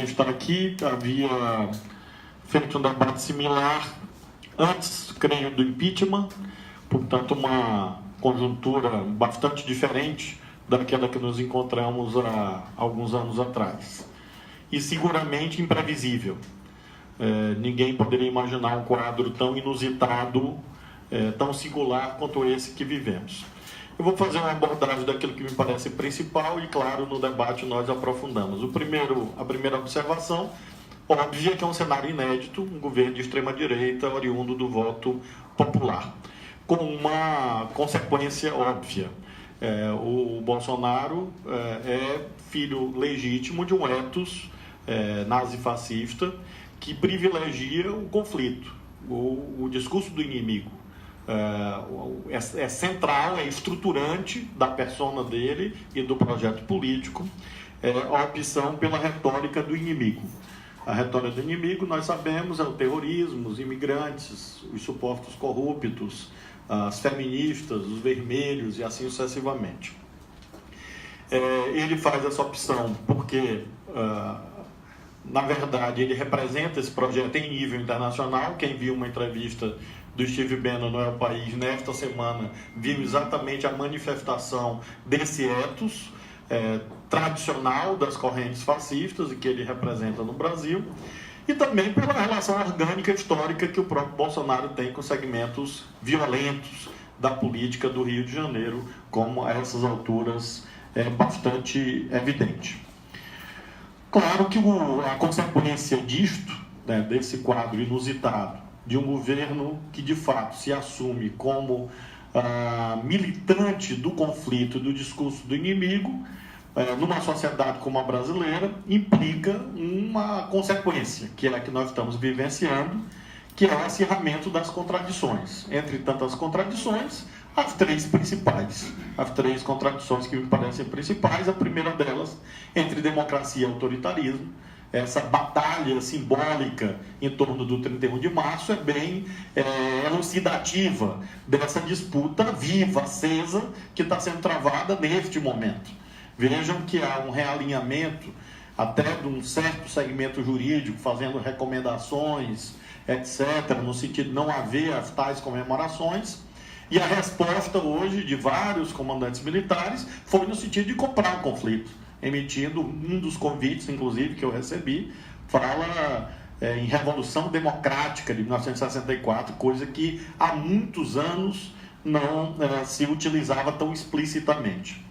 estar aqui. Havia feito um debate similar antes, creio, do impeachment, portanto, uma conjuntura bastante diferente daquela que nos encontramos há alguns anos atrás. E seguramente imprevisível. Ninguém poderia imaginar um quadro tão inusitado, tão singular quanto esse que vivemos. Eu vou fazer uma abordagem daquilo que me parece principal e, claro, no debate nós aprofundamos. A primeira observação, óbvia, que é um cenário inédito, um governo de extrema-direita oriundo do voto popular, com uma consequência óbvia. O Bolsonaro é filho legítimo de um ethos nazi-fascista que privilegia o conflito, o discurso do inimigo. É central, é estruturante da persona dele e do projeto político, a opção pela retórica do inimigo. A retórica do inimigo, nós sabemos, é o terrorismo, os imigrantes, os supostos corruptos, as feministas, os vermelhos e assim sucessivamente. Ele faz essa opção porque, na verdade, ele representa esse projeto em nível internacional. Quem viu uma entrevista do Steve Bannon no El País nesta semana viu exatamente a manifestação desse ethos tradicional das correntes fascistas e que ele representa no Brasil, e também pela relação orgânica histórica que o próprio Bolsonaro tem com segmentos violentos da política do Rio de Janeiro, como a essas alturas é bastante evidente. Claro que a consequência disto, desse quadro inusitado, de um governo que de fato se assume como militante do conflito, do discurso do inimigo, numa sociedade como a brasileira, implica uma consequência, que é a que nós estamos vivenciando, que é o acirramento das contradições. Entre tantas contradições, as três principais, as três contradições que me parecem principais, a primeira delas, entre democracia e autoritarismo. Essa batalha simbólica em torno do 31 de março é bem elucidativa dessa disputa viva, acesa, que está sendo travada neste momento. Vejam que há um realinhamento até de um certo segmento jurídico, fazendo recomendações, etc., no sentido de não haver as tais comemorações, e a resposta hoje de vários comandantes militares foi no sentido de comprar o conflito, emitindo um dos convites, inclusive, que eu recebi, fala em Revolução Democrática de 1964, coisa que há muitos anos não se utilizava tão explicitamente.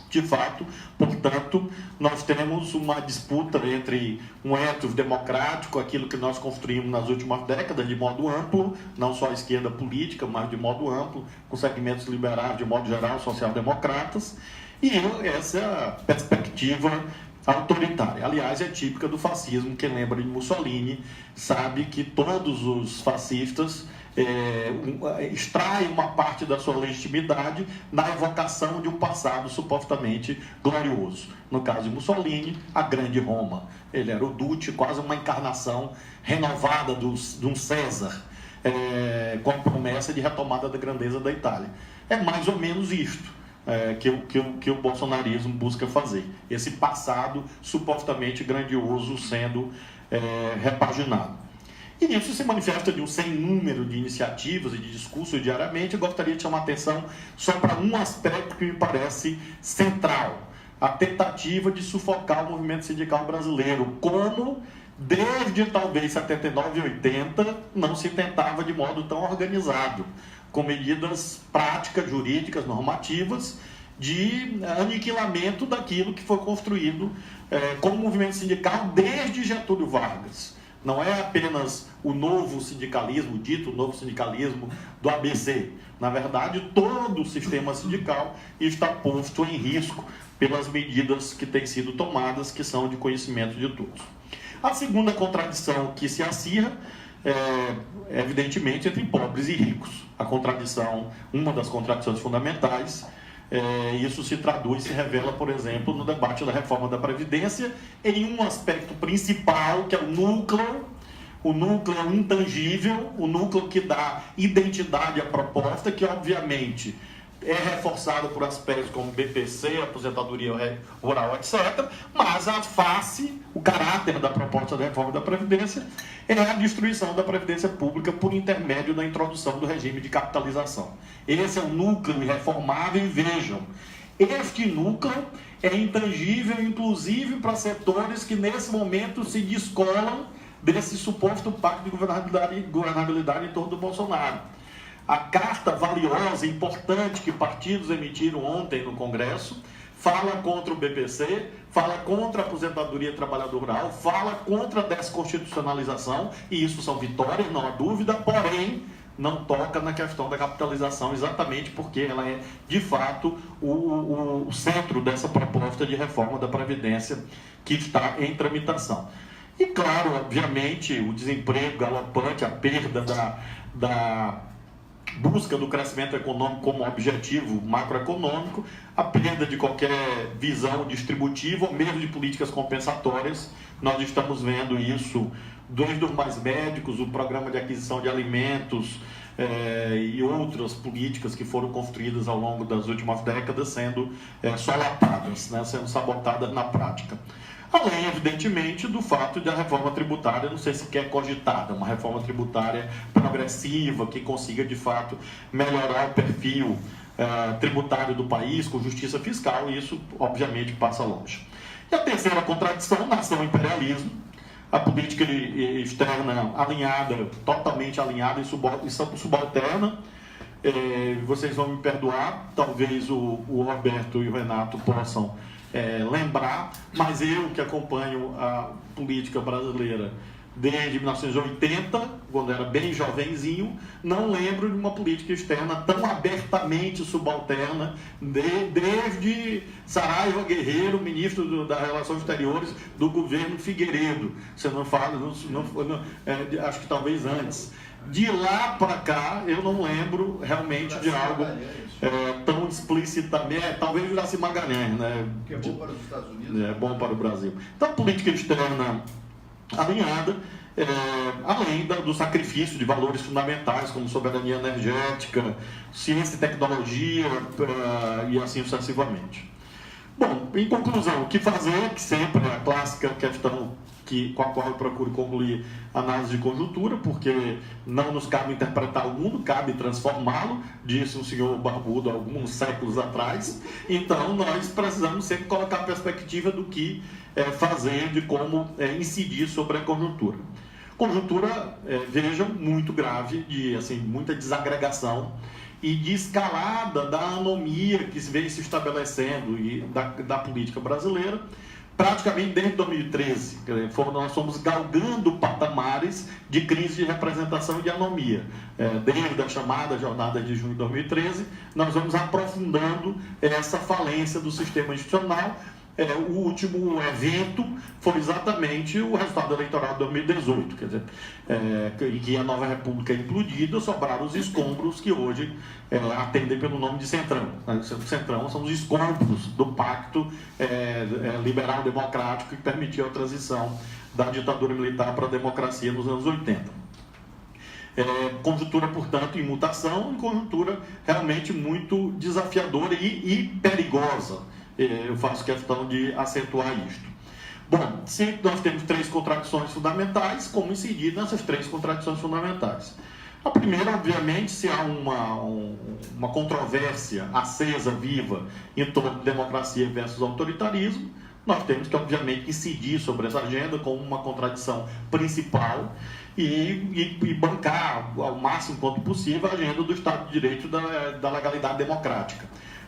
De fato, portanto, nós temos uma disputa entre um ethos democrático, aquilo que nós construímos nas últimas décadas, de modo amplo, não só a esquerda política, mas de modo amplo, com segmentos liberais, de modo geral, social-democratas, e essa perspectiva autoritária. Aliás, é típica do fascismo. Quem lembra de Mussolini sabe que todos os fascistas extraem uma parte da sua legitimidade na evocação de um passado supostamente glorioso. No caso de Mussolini, a Grande Roma. Ele era o Duce, quase uma encarnação renovada de um César, com a promessa de retomada da grandeza da Itália. É mais ou menos isto que o bolsonarismo busca fazer. Esse passado supostamente grandioso sendo repaginado. E isso se manifesta de um sem número de iniciativas e de discursos diariamente. Eu gostaria de chamar a atenção só para um aspecto que me parece central: a tentativa de sufocar o movimento sindical brasileiro, como desde talvez 79 e 80 não se tentava de modo tão organizado, com medidas práticas, jurídicas, normativas, de aniquilamento daquilo que foi construído como movimento sindical desde Getúlio Vargas. Não é apenas o novo sindicalismo, dito novo sindicalismo do ABC. Na verdade, todo o sistema sindical está posto em risco pelas medidas que têm sido tomadas, que são de conhecimento de todos. A segunda contradição que se acirra evidentemente, entre pobres e ricos. A contradição, uma das contradições fundamentais, isso se traduz, se revela, por exemplo, no debate da reforma da Previdência, em um aspecto principal, que é o núcleo é intangível, o núcleo que dá identidade à proposta, que obviamente é reforçada por aspectos como BPC, aposentadoria rural, etc., mas a face, o caráter da proposta de reforma da Previdência é a destruição da Previdência Pública por intermédio da introdução do regime de capitalização. Esse é o núcleo irreformável, e vejam, este núcleo é intangível, inclusive para setores que nesse momento se descolam desse suposto pacto de governabilidade em torno do Bolsonaro. A carta valiosa e importante que partidos emitiram ontem no Congresso fala contra o BPC, fala contra a aposentadoria trabalhador rural, fala contra a desconstitucionalização, e isso são vitórias, não há dúvida, porém não toca na questão da capitalização, exatamente porque ela é, de fato, o centro dessa proposta de reforma da Previdência que está em tramitação. E, claro, obviamente, o desemprego galopante, a perda da busca do crescimento econômico como objetivo macroeconômico, a perda de qualquer visão distributiva ou mesmo de políticas compensatórias. Nós estamos vendo isso desde os mais médicos, o programa de aquisição de alimentos e outras políticas que foram construídas ao longo das últimas décadas sendo solapadas, né, sendo sabotadas na prática. Além, evidentemente, do fato de a reforma tributária não ser sequer cogitada, uma reforma tributária progressiva, que consiga, de fato, melhorar o perfil tributário do país, com justiça fiscal, e isso, obviamente, passa longe. E a terceira contradição, nação e imperialismo, a política externa alinhada, totalmente alinhada e subalterna. Vocês vão me perdoar, talvez o Roberto e o Renato possam lembrar, mas eu que acompanho a política brasileira desde 1980, quando era bem jovenzinho, não lembro de uma política externa tão abertamente subalterna desde Saraiva Guerreiro, ministro das Relações Exteriores do governo Figueiredo. Você não fala, acho que talvez antes. De lá para cá, eu não lembro realmente de algo tão explicitamente. Talvez Juraci Magalhães, né? Que é bom para os Estados Unidos. É bom para o Brasil. Então, política externa alinhada, além do sacrifício de valores fundamentais, como soberania energética, ciência e tecnologia, e assim sucessivamente. Bom, em conclusão, o que fazer, que sempre é a clássica questão com a qual eu procuro concluir a análise de conjuntura, porque não nos cabe interpretar o mundo, cabe transformá-lo, disse um senhor barbudo alguns séculos atrás. Então, nós precisamos sempre colocar a perspectiva do que fazer, de como incidir sobre a conjuntura. Conjuntura, vejam, muito grave, de muita desagregação e de escalada da anomia que vem se estabelecendo da política brasileira, praticamente desde 2013, nós fomos galgando patamares de crise de representação e de anomia. Desde a chamada Jornada de Junho de 2013, nós vamos aprofundando essa falência do sistema institucional. O último evento foi exatamente o resultado eleitoral de 2018, quer dizer, em que a nova república é implodida, sobraram os escombros que hoje atendem pelo nome de Centrão. Centrão são os escombros do pacto liberal-democrático que permitiu a transição da ditadura militar para a democracia nos anos 80. Conjuntura, portanto, em mutação, e conjuntura realmente muito desafiadora e perigosa. Eu faço questão de acentuar isto. Bom, se nós temos três contradições fundamentais, como incidir nessas três contradições fundamentais? A primeira, obviamente, se há uma controvérsia acesa, viva, em torno de democracia versus autoritarismo, nós temos que, obviamente, incidir sobre essa agenda como uma contradição principal e bancar, ao máximo quanto possível, a agenda do Estado de Direito da legalidade democrática.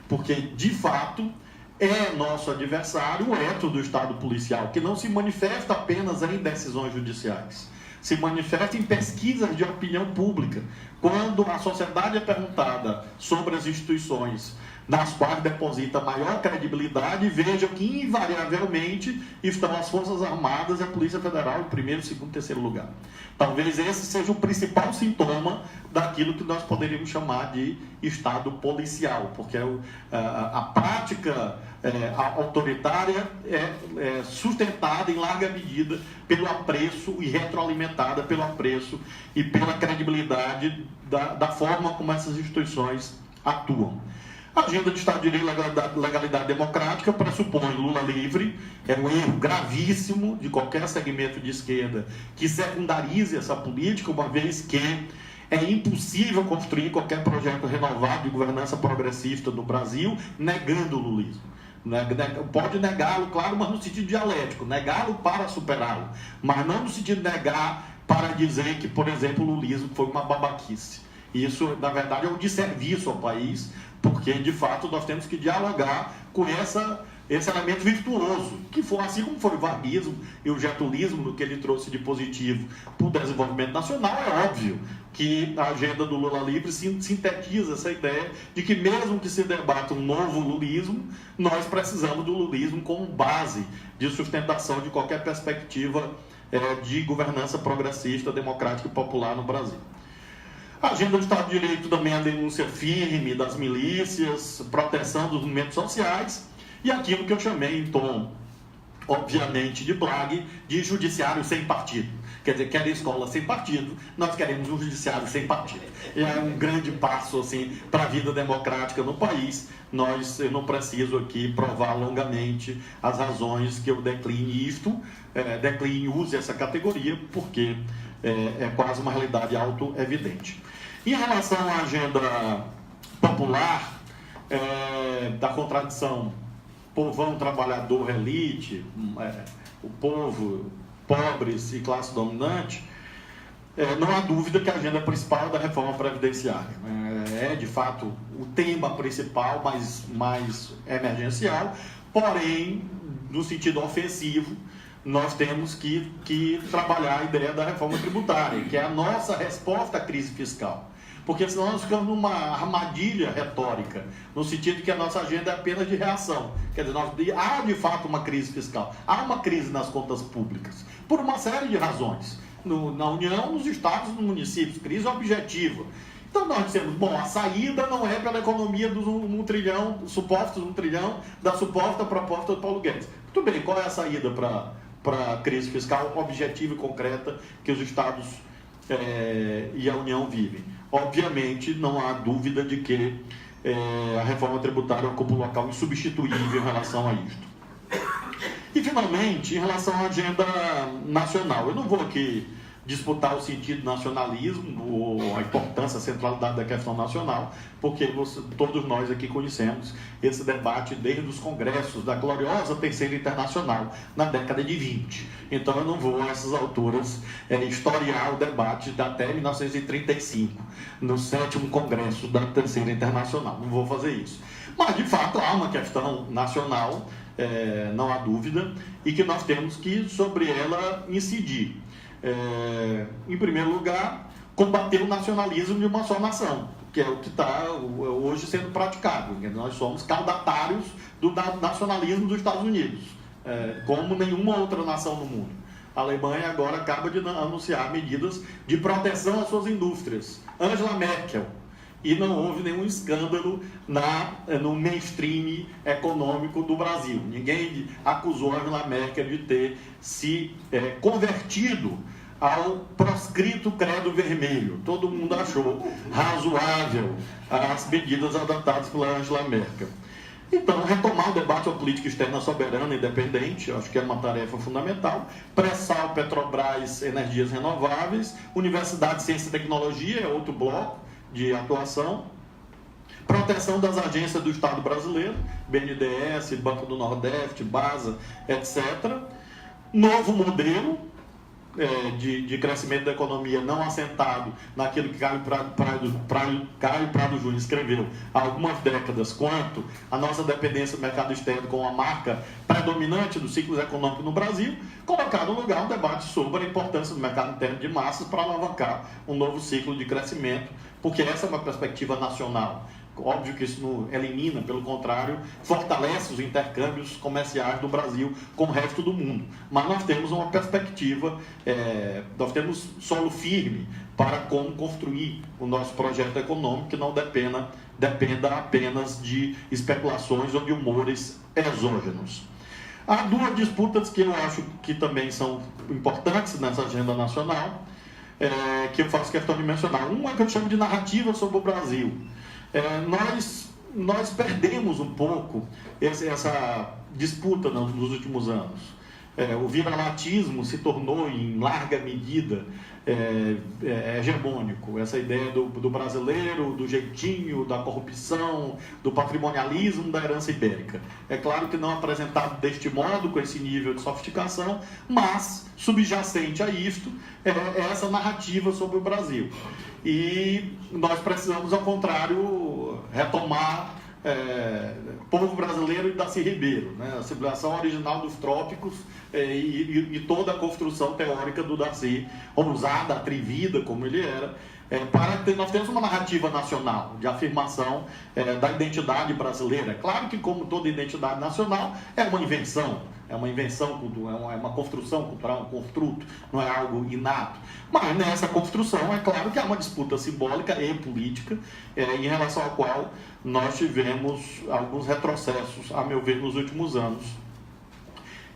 Porque, de fato, é nosso adversário o ethos do Estado policial, que não se manifesta apenas em decisões judiciais, se manifesta em pesquisas de opinião pública. Quando a sociedade é perguntada sobre as instituições nas quais deposita maior credibilidade, vejam que invariavelmente estão as Forças Armadas e a Polícia Federal em primeiro, segundo, terceiro lugar. Talvez esse seja o principal sintoma daquilo que nós poderíamos chamar de Estado policial, porque a prática autoritária é sustentada em larga medida pelo apreço e retroalimentada pelo apreço e pela credibilidade da forma como essas instituições atuam. A agenda de Estado de Direito e legalidade democrática pressupõe Lula livre, é um erro gravíssimo de qualquer segmento de esquerda que secundarize essa política, uma vez que é impossível construir qualquer projeto renovado de governança progressista no Brasil negando o lulismo. Pode negá-lo, claro, mas no sentido dialético, negá-lo para superá-lo, mas não no sentido de negar para dizer que, por exemplo, o lulismo foi uma babaquice. Isso, na verdade, é um desserviço ao país, porque, de fato, nós temos que dialogar com esse elemento virtuoso, que foi assim como foi o varguismo e o getulismo, no que ele trouxe de positivo para o desenvolvimento nacional. É óbvio que a agenda do Lula livre sintetiza essa ideia de que, mesmo que se debata um novo lulismo, nós precisamos do lulismo como base de sustentação de qualquer perspectiva de governança progressista, democrática e popular no Brasil. A agenda do Estado de Direito também é a denúncia firme das milícias, proteção dos movimentos sociais e aquilo que eu chamei em tom, obviamente, de plague, de judiciário sem partido. Quer dizer, quer escola sem partido, nós queremos um judiciário sem partido. É um grande passo assim, para a vida democrática no país. Eu não preciso aqui provar longamente as razões que eu decline isto, use essa categoria, porque é quase uma realidade auto-evidente. Em relação à agenda popular, da contradição povão, trabalhador, elite, o povo, pobres e classe dominante, não há dúvida que a agenda principal é da reforma previdenciária. É, de fato, o tema principal, mais emergencial, porém, no sentido ofensivo, nós temos que trabalhar a ideia da reforma tributária, que é a nossa resposta à crise fiscal. Porque senão nós ficamos numa armadilha retórica, no sentido de que a nossa agenda é apenas de reação. Quer dizer, há de fato uma crise fiscal, há uma crise nas contas públicas, por uma série de razões. Na União, nos estados e nos municípios, crise objetiva. Então nós dissemos, bom, a saída não é pela economia dos 1 trilhão, supostos 1 trilhão, da suposta proposta do Paulo Guedes. Muito bem, qual é a saída para a crise fiscal objetiva e concreta que os estados e a União vivem? Obviamente, não há dúvida de que a reforma tributária ocupa um local insubstituível em relação a isto. E, finalmente, em relação à agenda nacional, eu não vou aqui disputar o sentido do nacionalismo ou a importância, a centralidade da questão nacional, porque todos nós aqui conhecemos esse debate desde os congressos da gloriosa Terceira Internacional, na década de 20. Então eu não vou a essas alturas historiar o debate até 1935, no 7º Congresso da Terceira Internacional. Não vou fazer isso. Mas, de fato, há uma questão nacional, não há dúvida, e que nós temos que, sobre ela, incidir. Em primeiro lugar, combater o nacionalismo de uma só nação, que é o que está hoje sendo praticado. Nós somos caudatários do nacionalismo dos Estados Unidos, como nenhuma outra nação no mundo. A Alemanha agora acaba de anunciar medidas de proteção às suas indústrias. Angela Merkel. E não houve nenhum escândalo no mainstream econômico do Brasil. Ninguém acusou a Angela Merkel de ter se convertido ao proscrito credo vermelho. Todo mundo achou razoável as medidas adotadas pela Angela Merkel. Então, retomar o debate à política externa soberana e independente, acho que é uma tarefa fundamental. Pré-sal, Petrobras, energias renováveis. Universidade, Ciência e Tecnologia é outro bloco de atuação. Proteção das agências do Estado brasileiro, BNDES, Banco do Nordeste, BASA, etc. Novo modelo de crescimento da economia não assentado naquilo que Caio Prado Júnior escreveu há algumas décadas, quanto a nossa dependência do mercado externo com a marca predominante dos ciclos econômicos no Brasil, colocar no lugar um debate sobre a importância do mercado interno de massas para alavancar um novo ciclo de crescimento, porque essa é uma perspectiva nacional. Óbvio que isso não elimina, pelo contrário, fortalece os intercâmbios comerciais do Brasil com o resto do mundo. Mas nós temos uma perspectiva, nós temos solo firme para como construir o nosso projeto econômico, que não dependa apenas de especulações ou de humores exógenos. Há duas disputas que eu acho que também são importantes nessa agenda nacional, que eu faço questão de mencionar. Uma é que eu chamo de narrativa sobre o Brasil. Nós nós perdemos um pouco essa disputa nos últimos anos. O viralatismo se tornou, em larga medida, hegemônico. Essa ideia do brasileiro, do jeitinho, da corrupção, do patrimonialismo da herança ibérica. É claro que não apresentado deste modo, com esse nível de sofisticação, mas subjacente a isto é essa narrativa sobre o Brasil. E nós precisamos, ao contrário, retomar povo brasileiro e Darcy Ribeiro, né? A civilização original dos trópicos e toda a construção teórica do Darcy, ousada, atrevida como ele era, nós temos uma narrativa nacional de afirmação da identidade brasileira. É claro que, como toda identidade nacional, é uma invenção, é uma construção cultural, um construto, não é algo inato. Mas nessa construção, é claro que há uma disputa simbólica e política, em relação à qual nós tivemos alguns retrocessos, a meu ver, nos últimos anos.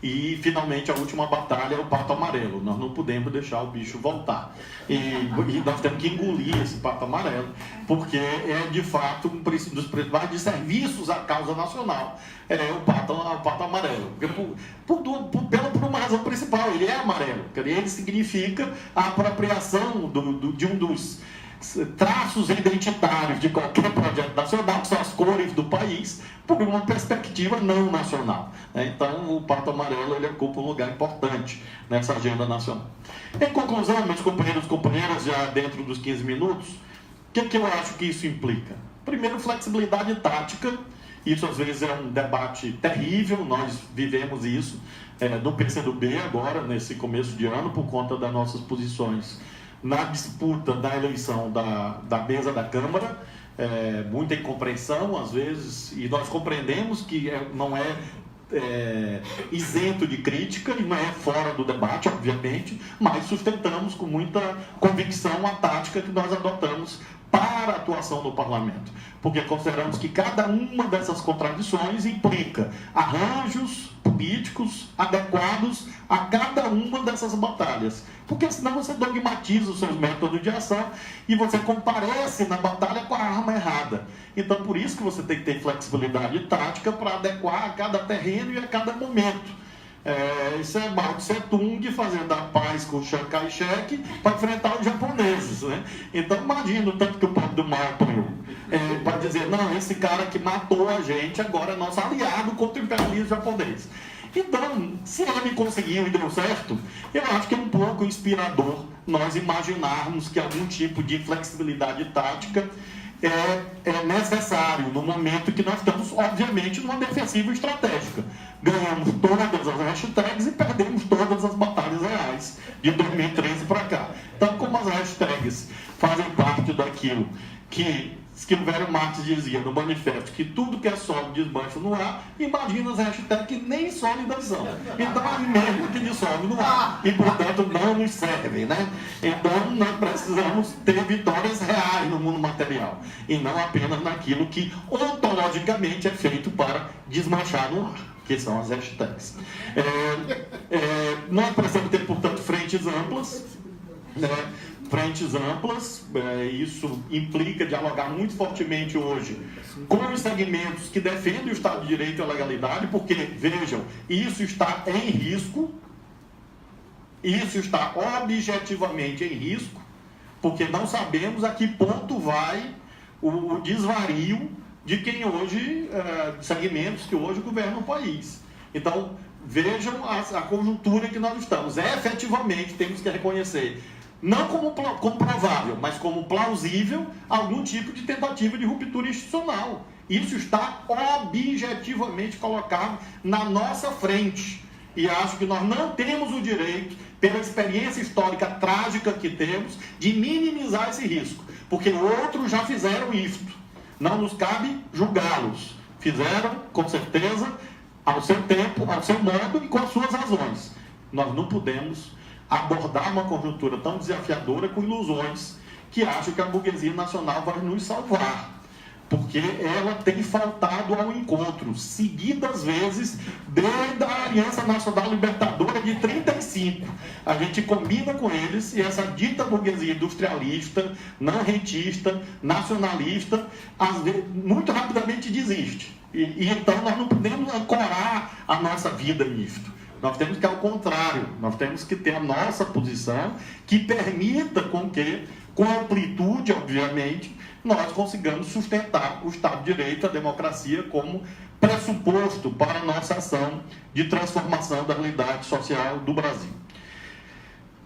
E, finalmente, a última batalha é o pato amarelo. Nós não podemos deixar o bicho voltar. E nós temos que engolir esse pato amarelo, porque de fato, um dos principais desserviços à causa nacional o pato amarelo. Por uma razão principal, ele é amarelo. Ele significa a apropriação de um dos traços identitários de qualquer projeto nacional, que são as cores do país, por uma perspectiva não nacional. Então, o pato amarelo ele ocupa um lugar importante nessa agenda nacional. Em conclusão, meus companheiros e companheiras, já dentro dos 15 minutos, o que eu acho que isso implica? Primeiro, flexibilidade tática. Isso, às vezes, é um debate terrível, nós vivemos isso no PCdoB agora, nesse começo de ano, por conta das nossas posições na disputa da eleição da mesa da Câmara, muita incompreensão às vezes, e nós compreendemos que não é isento de crítica e não é fora do debate, obviamente, mas sustentamos com muita convicção a tática que nós adotamos para a atuação no parlamento, porque consideramos que cada uma dessas contradições implica arranjos políticos adequados a cada uma dessas batalhas, porque senão você dogmatiza os seus métodos de ação e você comparece na batalha com a arma errada. Então, por isso que você tem que ter flexibilidade tática para adequar a cada terreno e a cada momento. Isso é Mao Tse Tung fazendo a paz com Chiang Kai-shek para enfrentar os japoneses, né? Então, imagina o tanto que o povo do Mao apanhou. Para dizer, não, esse cara que matou a gente agora é nosso aliado contra o imperialismo japonês. Então, se ele conseguiu e deu certo, eu acho que é um pouco inspirador nós imaginarmos que algum tipo de flexibilidade tática é necessário no momento que nós estamos, obviamente, numa defensiva estratégica. Ganhamos todas as hashtags e perdemos todas as batalhas reais de 2013 para cá. Então, como as hashtags fazem parte daquilo que Silvério Marques dizia no manifesto, que tudo que é sólido desmancha no ar, imagina as hashtags que nem sólidas são. Então, é mesmo que dissolve no ar. E, portanto, não nos servem, né? Então, nós precisamos ter vitórias reais no mundo material. E não apenas naquilo que ontologicamente é feito para desmanchar no ar, que são as hashtags. Nós precisamos ter, portanto, frentes amplas, frentes amplas, isso implica dialogar muito fortemente hoje com os segmentos que defendem o Estado de Direito e a legalidade, porque, vejam, isso está em risco, isso está objetivamente em risco, porque não sabemos a que ponto vai o desvario de quem hoje, segmentos que hoje governam o país. Então, vejam a conjuntura em que nós estamos. Efetivamente, temos que reconhecer, não como provável, mas como plausível, algum tipo de tentativa de ruptura institucional. Isso está objetivamente colocado na nossa frente. E acho que nós não temos o direito, pela experiência histórica trágica que temos, de minimizar esse risco. Porque outros já fizeram isto. Não nos cabe julgá-los. Fizeram, com certeza, ao seu tempo, ao seu modo e com as suas razões. Nós não podemos abordar uma conjuntura tão desafiadora com ilusões que acham que a burguesia nacional vai nos salvar. porque ela tem faltado ao encontro, seguidas vezes, desde a Aliança Nacional Libertadora de 1935. A gente combina com eles e essa dita burguesia industrialista, não rentista, nacionalista, às vezes, muito rapidamente desiste. E então nós não podemos ancorar a nossa vida nisto. Nós temos que, ao contrário, nós temos que ter a nossa posição que permita com que, com amplitude, obviamente, nós consigamos sustentar o Estado de Direito, a democracia, como pressuposto para a nossa ação de transformação da realidade social do Brasil.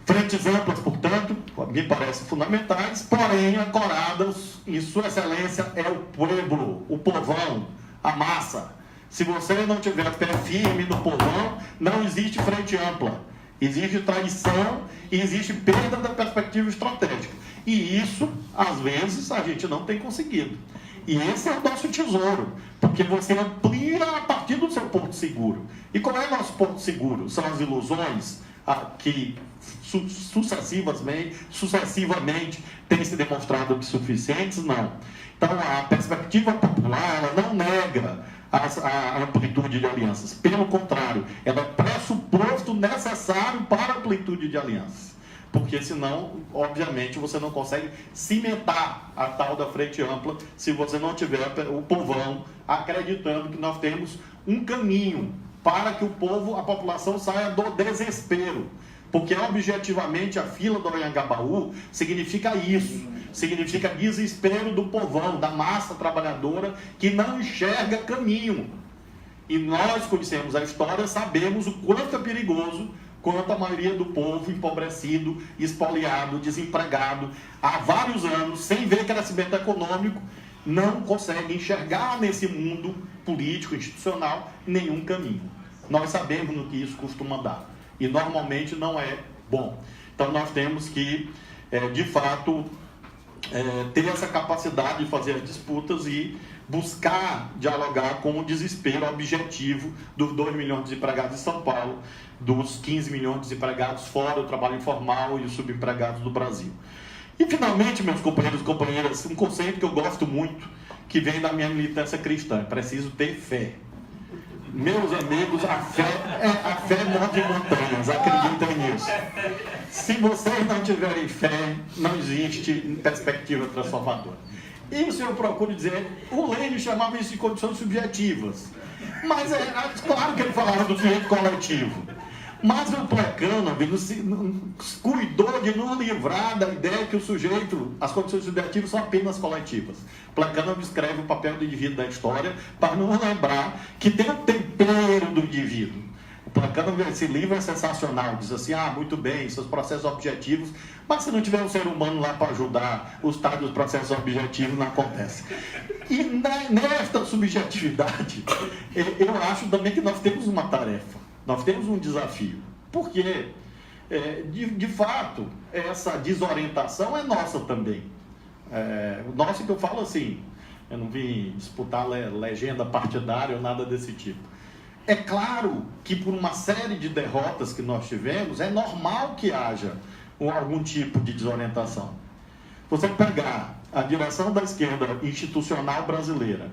Frentes amplas, portanto, me parecem fundamentais, porém ancoradas em sua excelência é o povo, o povão, a massa. Se você não tiver pé firme no povão, não existe frente ampla. Existe traição e existe perda da perspectiva estratégica. E isso, às vezes, a gente não tem conseguido. E esse é o nosso tesouro, porque você amplia a partir do seu porto seguro. E qual é o nosso porto seguro? São as ilusões que sucessivamente têm se demonstrado suficientes? Não. Então, a perspectiva popular, ela não nega a amplitude de alianças. Pelo contrário, ela é pressuposto necessário para a amplitude de alianças. Porque senão, obviamente, você não consegue cimentar a tal da frente ampla se você não tiver o povão acreditando que nós temos um caminho para que o povo, a população saia do desespero. Porque objetivamente a fila do Anhangabaú significa isso, significa desespero do povão, da massa trabalhadora que não enxerga caminho. E nós conhecemos a história, sabemos o quanto é perigoso, quanto a maioria do povo empobrecido, espoliado, desempregado, há vários anos, sem ver crescimento econômico, não consegue enxergar nesse mundo político, institucional, nenhum caminho. Nós sabemos no que isso costuma dar. E normalmente não é bom. Então nós temos que, de fato, ter essa capacidade de fazer as disputas e buscar dialogar com o desespero objetivo dos 2 milhões de desempregados de São Paulo, dos 15 milhões de desempregados fora do trabalho informal e os subempregados do Brasil. E finalmente, meus companheiros e companheiras, um conceito que eu gosto muito, que vem da minha militância cristã: é preciso ter fé. Meus amigos, a fé move montanhas, acreditem nisso. Se vocês não tiverem fé, não existe perspectiva transformadora. Isso eu procuro dizer. O Lênin chamava isso de condições subjetivas, mas claro que ele falava do sujeito coletivo. Mas o Plekhanov cuidou de nos livrar da ideia que o sujeito, as condições subjetivas são apenas coletivas. Plekhanov escreve o papel do indivíduo da história para nos lembrar que tem o tempero do indivíduo. O Plekhanov, esse livro é sensacional, diz assim: muito bem, seus processos objetivos, mas se não tiver um ser humano lá para ajudar, os tais dos processos objetivos não acontecem. E nesta subjetividade, eu acho também que nós temos uma tarefa. Nós temos um desafio, porque, de fato, essa desorientação é nossa também. Nossa, que eu falo assim, eu não vim disputar legenda partidária ou nada desse tipo. É claro que por uma série de derrotas que nós tivemos, é normal que haja algum tipo de desorientação. Você pegar a direção da esquerda institucional brasileira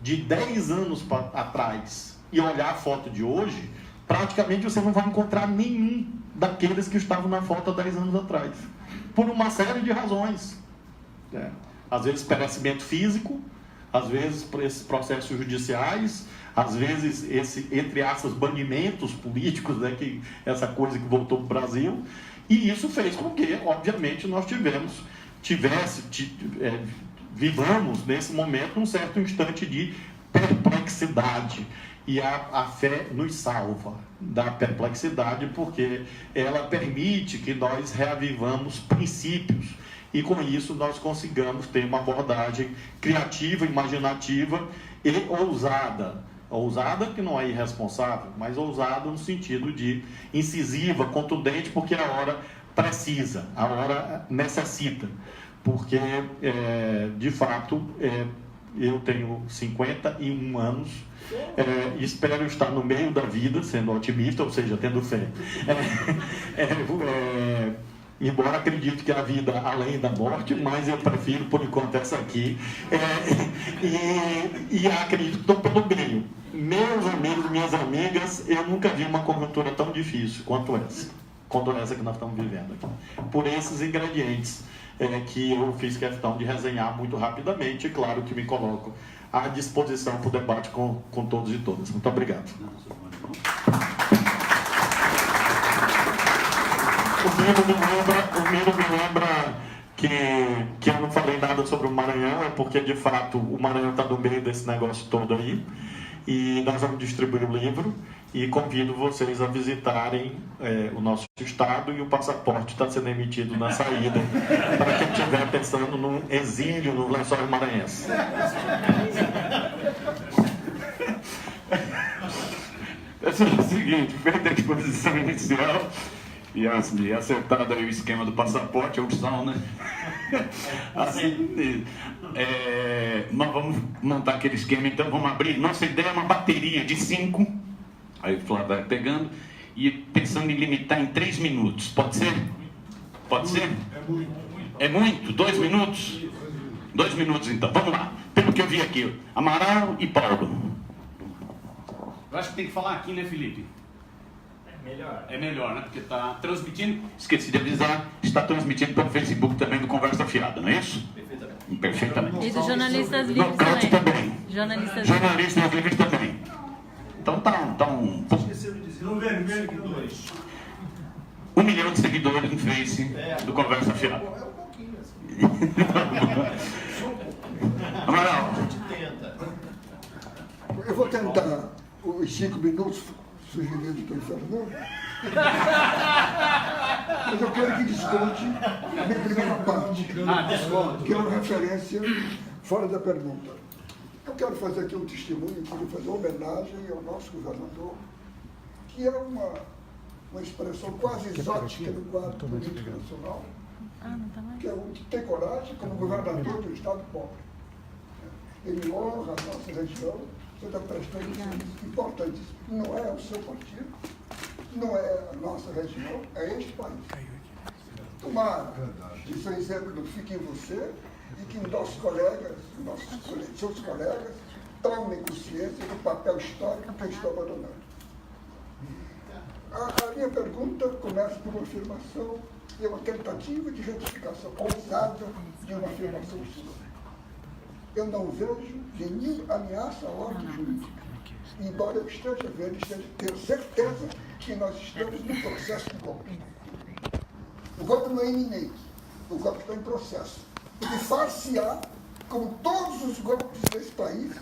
de 10 anos atrás e olhar a foto de hoje, praticamente você não vai encontrar nenhum daqueles que estavam na foto há 10 anos atrás. Por uma série de razões. Às vezes perecimento físico, às vezes por esses processos judiciais, às vezes esse, entre aspas, banimentos políticos, que essa coisa que voltou para o Brasil. E isso fez com que, obviamente, nós vivamos nesse momento um certo instante de perplexidade. E a fé nos salva da perplexidade, porque ela permite que nós reavivamos princípios e com isso nós consigamos ter uma abordagem criativa, imaginativa e ousada. Ousada que não é irresponsável, mas ousada no sentido de incisiva, contundente, porque a hora precisa, a hora necessita. Porque, de fato, eu tenho 51 anos, espero estar no meio da vida, sendo otimista, ou seja, tendo fé. embora acredite que há vida além da morte, mas eu prefiro, por enquanto, essa aqui. E acredito que estou pelo meio. Meus amigos, minhas amigas, eu nunca vi uma conjuntura tão difícil quanto essa que nós estamos vivendo aqui. Por esses ingredientes que eu fiz questão de resenhar muito rapidamente, e claro que me coloco à disposição para o debate com todos e todas. Muito obrigado. O Miro me lembra que eu não falei nada sobre o Maranhão, é porque, de fato, o Maranhão está no meio desse negócio todo aí. E nós vamos distribuir o livro e convido vocês a visitarem o nosso estado, e o passaporte está sendo emitido na saída para quem estiver pensando num exílio no Lençóis Maranhenses. É o seguinte, feita a exposição inicial e acertado aí o esquema do passaporte, a opção, né? Assim, nós vamos montar aquele esquema, então vamos abrir. Nossa ideia é uma bateria de 5, aí o Flávio vai pegando, e pensando em limitar em 3 minutos. Pode ser? Pode ser? É muito? 2 minutos? 2 minutos então, vamos lá. Pelo que eu vi aqui, Amaral e Paulo. Eu acho que tem que falar aqui, né, Felipe? Melhor. É melhor, né? Porque está transmitindo, esqueci de avisar, está transmitindo pelo Facebook também do Conversa Fiada, não é isso? Perfeitamente. Perfeitamente. E dos jornalistas livres também. Jornalistas livres também. Então tá um... Esqueceu de dizer. Não vem seguidores. 1 milhão de seguidores no Face do Conversa Fiada. É um pouquinho assim. Amaral. A gente tenta. Eu vou tentar os 5 minutos sugeridos pelo Fernando, mas eu quero que desconte a minha primeira parte, que é uma referência fora da pergunta. Eu quero fazer aqui um testemunho, quero fazer uma homenagem ao nosso governador, que é uma expressão quase exótica do quadro político nacional, que é um que tem coragem como governador do Estado pobre. Ele honra a nossa região. Você está prestando um serviço importantíssimo. Não é o seu partido, não é a nossa região, é este país. Tomara que seu exemplo não fique em você e que nossos colegas, seus colegas, tomem consciência do papel histórico que eu estou abandonando. A minha pergunta começa por uma afirmação e uma tentativa de retificação ousada de uma afirmação sua. Eu não vejo nenhuma ameaça à ordem jurídica. Embora eu esteja vendo, tenho certeza que nós estamos no processo de golpe. O golpe não é iminente, o golpe está em processo. E far-se-á, como todos os golpes desse país,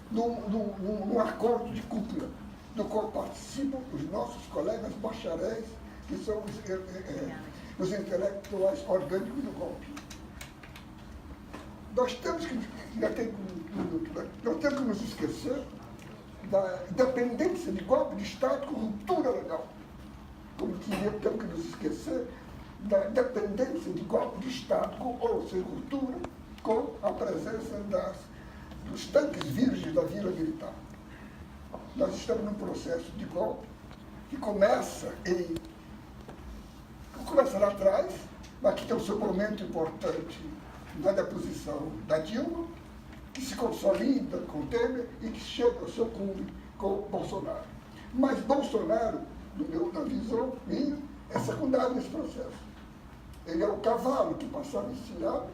num acordo de cúpula, do qual participam os nossos colegas bacharéis, que são os intelectuais orgânicos do golpe. Nós temos que nos esquecer da dependência de golpe de Estado com ruptura legal. Como temos que nos esquecer da dependência de golpe de Estado ou sem ruptura com a presença dos tanques virgens da Vila Militar. Nós estamos num processo de golpe que começa lá atrás, mas que tem o seu momento importante na deposição da Dilma, que se consolida com Temer e que chega ao seu cume com Bolsonaro. Mas Bolsonaro, na visão minha, é secundário nesse processo. Ele é o cavalo que passava encilhado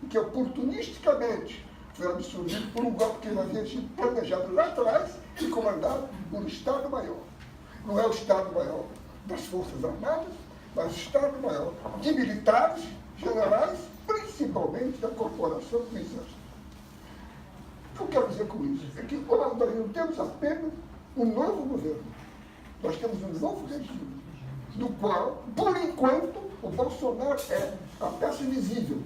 e que oportunisticamente foi absorvido por um golpe que não havia sido planejado lá atrás e comandado por um Estado-Maior. Não é o Estado-Maior das Forças Armadas, mas o Estado-Maior de militares, generais, principalmente da corporação do Exército. O que eu quero dizer com isso? É que nós não temos apenas um novo governo. Nós temos um novo regime, do qual, por enquanto, o Bolsonaro é a peça invisível,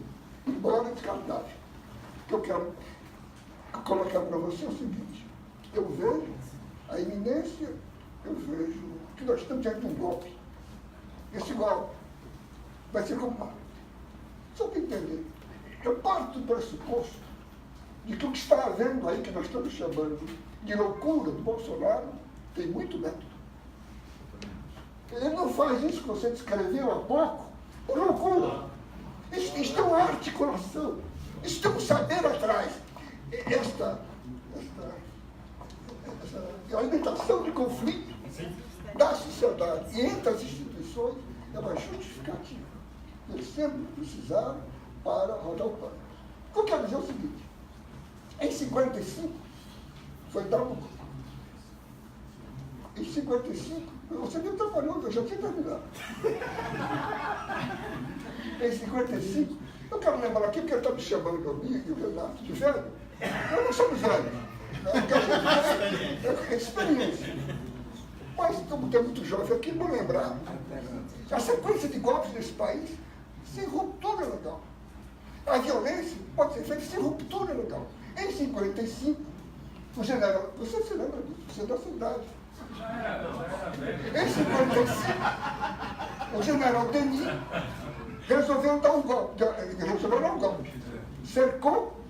embora descartável. O que eu quero colocar para você é o seguinte: eu vejo a iminência, eu vejo que nós estamos diante de um golpe. Esse golpe vai ser como... Só para entender, eu parto do pressuposto de que o que está havendo aí, que nós estamos chamando de loucura do Bolsonaro, tem muito método. Ele não faz isso que você descreveu há pouco, loucura. Isto é uma articulação. Isto é um saber atrás. Esta alimentação de conflito da sociedade e entre as instituições é uma justificativa. Eles sempre precisaram para rodar o pano. O que eu quero dizer é o seguinte: em 55, foi dar um. Em 55, você nem trabalhou, eu já tinha terminado. Em 55, eu quero lembrar aqui, porque ele está me chamando comigo e o Renato de velho. Eu não somos velhos. É experiência. Mas, como tem muito jovem aqui, vou lembrar. A sequência de golpes nesse país, sem ruptura legal. A violência pode ser feita sem ruptura legal. Em 55, o general, você se lembra disso, você é da cidade. Em 55, o general Denis resolveu dar um golpe. Cercou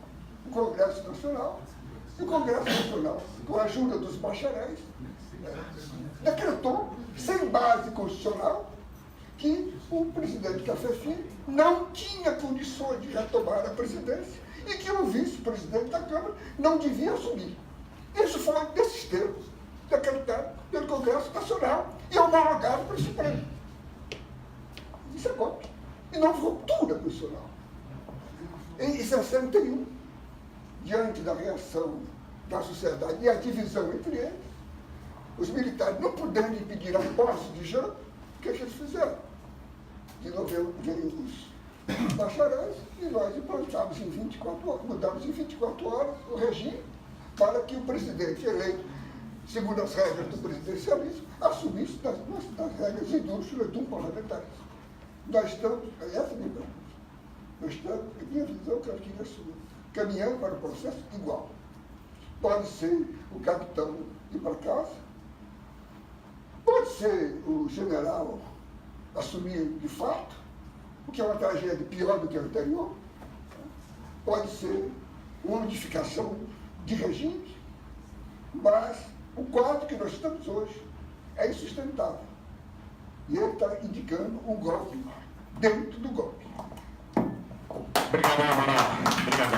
o Congresso Nacional, e o Congresso Nacional, com a ajuda dos bacharéis, decretou, sem base constitucional, que o presidente Café Filho não tinha condições de retomar a presidência e que o vice-presidente da Câmara não devia assumir. Isso foi desses termos, decretado pelo Congresso Nacional e homologado pelo Supremo. Isso é golpe. E não ruptura constitucional. Em 61, diante da reação da sociedade e a divisão entre eles, os militares não podendo impedir a posse de Jean, o que eles fizeram? De novo veio os bacharéis e nós implantamos em 24 horas, mudamos em 24 horas o regime para que o presidente eleito, segundo as regras do presidencialismo, assumisse das regras indústrias do parlamentarismo. Nós estamos, essa é a minha pergunta, nós estamos, a minha visão que eu queria assumir, caminhando para o processo igual. Pode ser o capitão ir para casa, pode ser o general assumir de fato, o que é uma tragédia pior do que a anterior, pode ser uma modificação de regime, mas o quadro que nós estamos hoje é insustentável. E ele está indicando um golpe dentro do golpe. Obrigado, Amaral. Obrigado.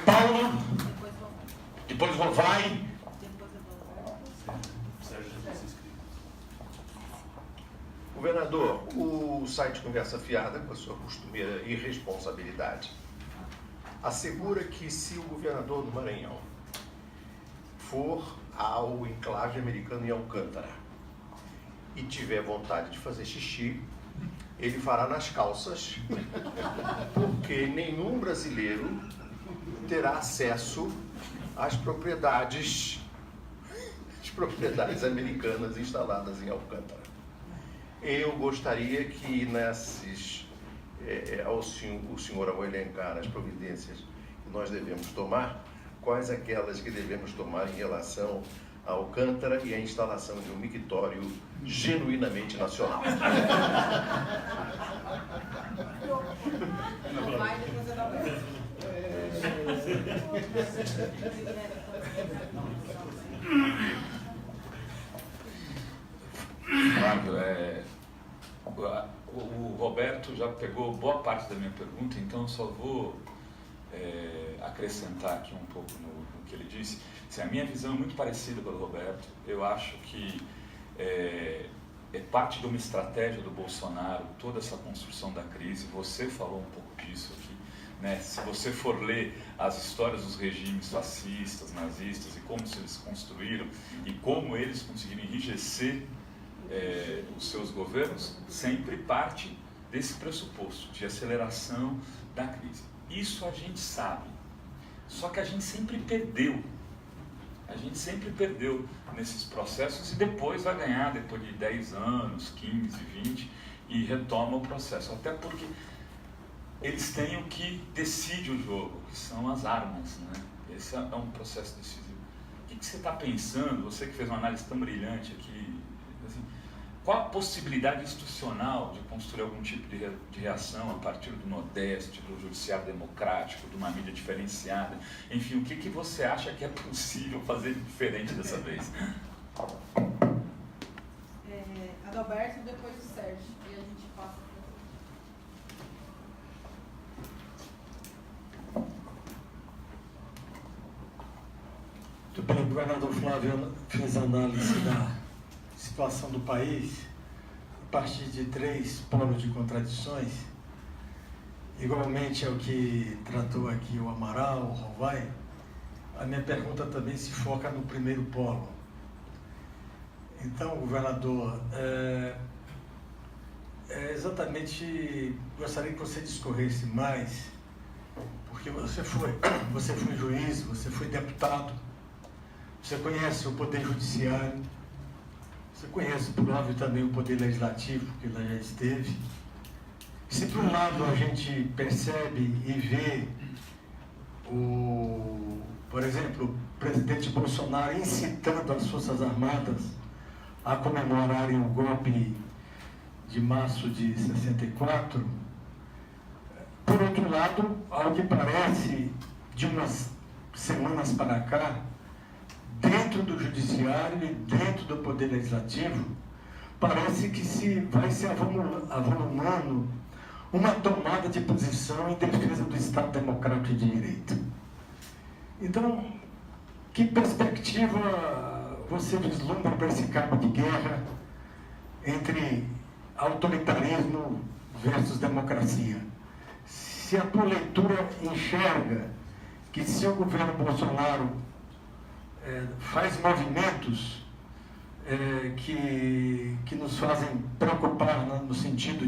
Paulo, depois vai. Governador, o site Conversa Fiada, com a sua costumeira irresponsabilidade, assegura que se o governador do Maranhão for ao enclave americano em Alcântara e tiver vontade de fazer xixi, ele fará nas calças, porque nenhum brasileiro terá acesso às propriedades americanas instaladas em Alcântara. Eu gostaria que o senhor ao elencar as providências que nós devemos tomar, quais aquelas que devemos tomar em relação a Alcântara e a instalação de um mictório genuinamente nacional. Flávio, o Roberto já pegou boa parte da minha pergunta, então eu só vou acrescentar aqui um pouco no que ele disse. Assim, a minha visão é muito parecida com a do Roberto. Eu acho que é parte de uma estratégia do Bolsonaro, toda essa construção da crise. Você falou um pouco disso aqui, né? Se você for ler as histórias dos regimes fascistas, nazistas, e como eles construíram e como eles conseguiram enrijecer os seus governos, sempre parte desse pressuposto de aceleração da crise. Isso a gente sabe, só que a gente sempre perdeu. A gente sempre perdeu nesses processos e depois vai ganhar, depois de 10 anos, 15, 20, e retoma o processo. Até porque eles têm o que decide o jogo, que são as armas, né? Esse é um processo decisivo. O que você está pensando, você que fez uma análise tão brilhante aqui, assim, qual a possibilidade institucional de construir algum tipo de reação a partir do Nordeste, do judiciário democrático, de uma mídia diferenciada? Enfim, o que você acha que é possível fazer diferente dessa vez? Adalberto, depois o Sérgio, e a gente passa governador Flávio fez a análise da situação do país a partir de 3 polos de contradições, igualmente ao que tratou aqui o Amaral, o Rovai. A minha pergunta também se foca no primeiro polo. Então, governador, exatamente, gostaria que você discorresse mais, porque você foi juiz, você foi deputado, você conhece o Poder Judiciário, você conhece, por óbvio, também o Poder Legislativo, que lá já esteve. Se, por um lado, a gente percebe e vê, por exemplo, o presidente Bolsonaro incitando as Forças Armadas a comemorarem o golpe de março de 64, por outro lado, ao que parece, de umas semanas para cá, dentro do Judiciário e dentro do Poder Legislativo, parece que vai se avolumando uma tomada de posição em defesa do Estado Democrático de Direito. Então, que perspectiva você vislumbra para esse cabo de guerra entre autoritarismo versus democracia? Se a tua leitura enxerga que se o governo Bolsonaro faz movimentos que nos fazem preocupar, né, no sentido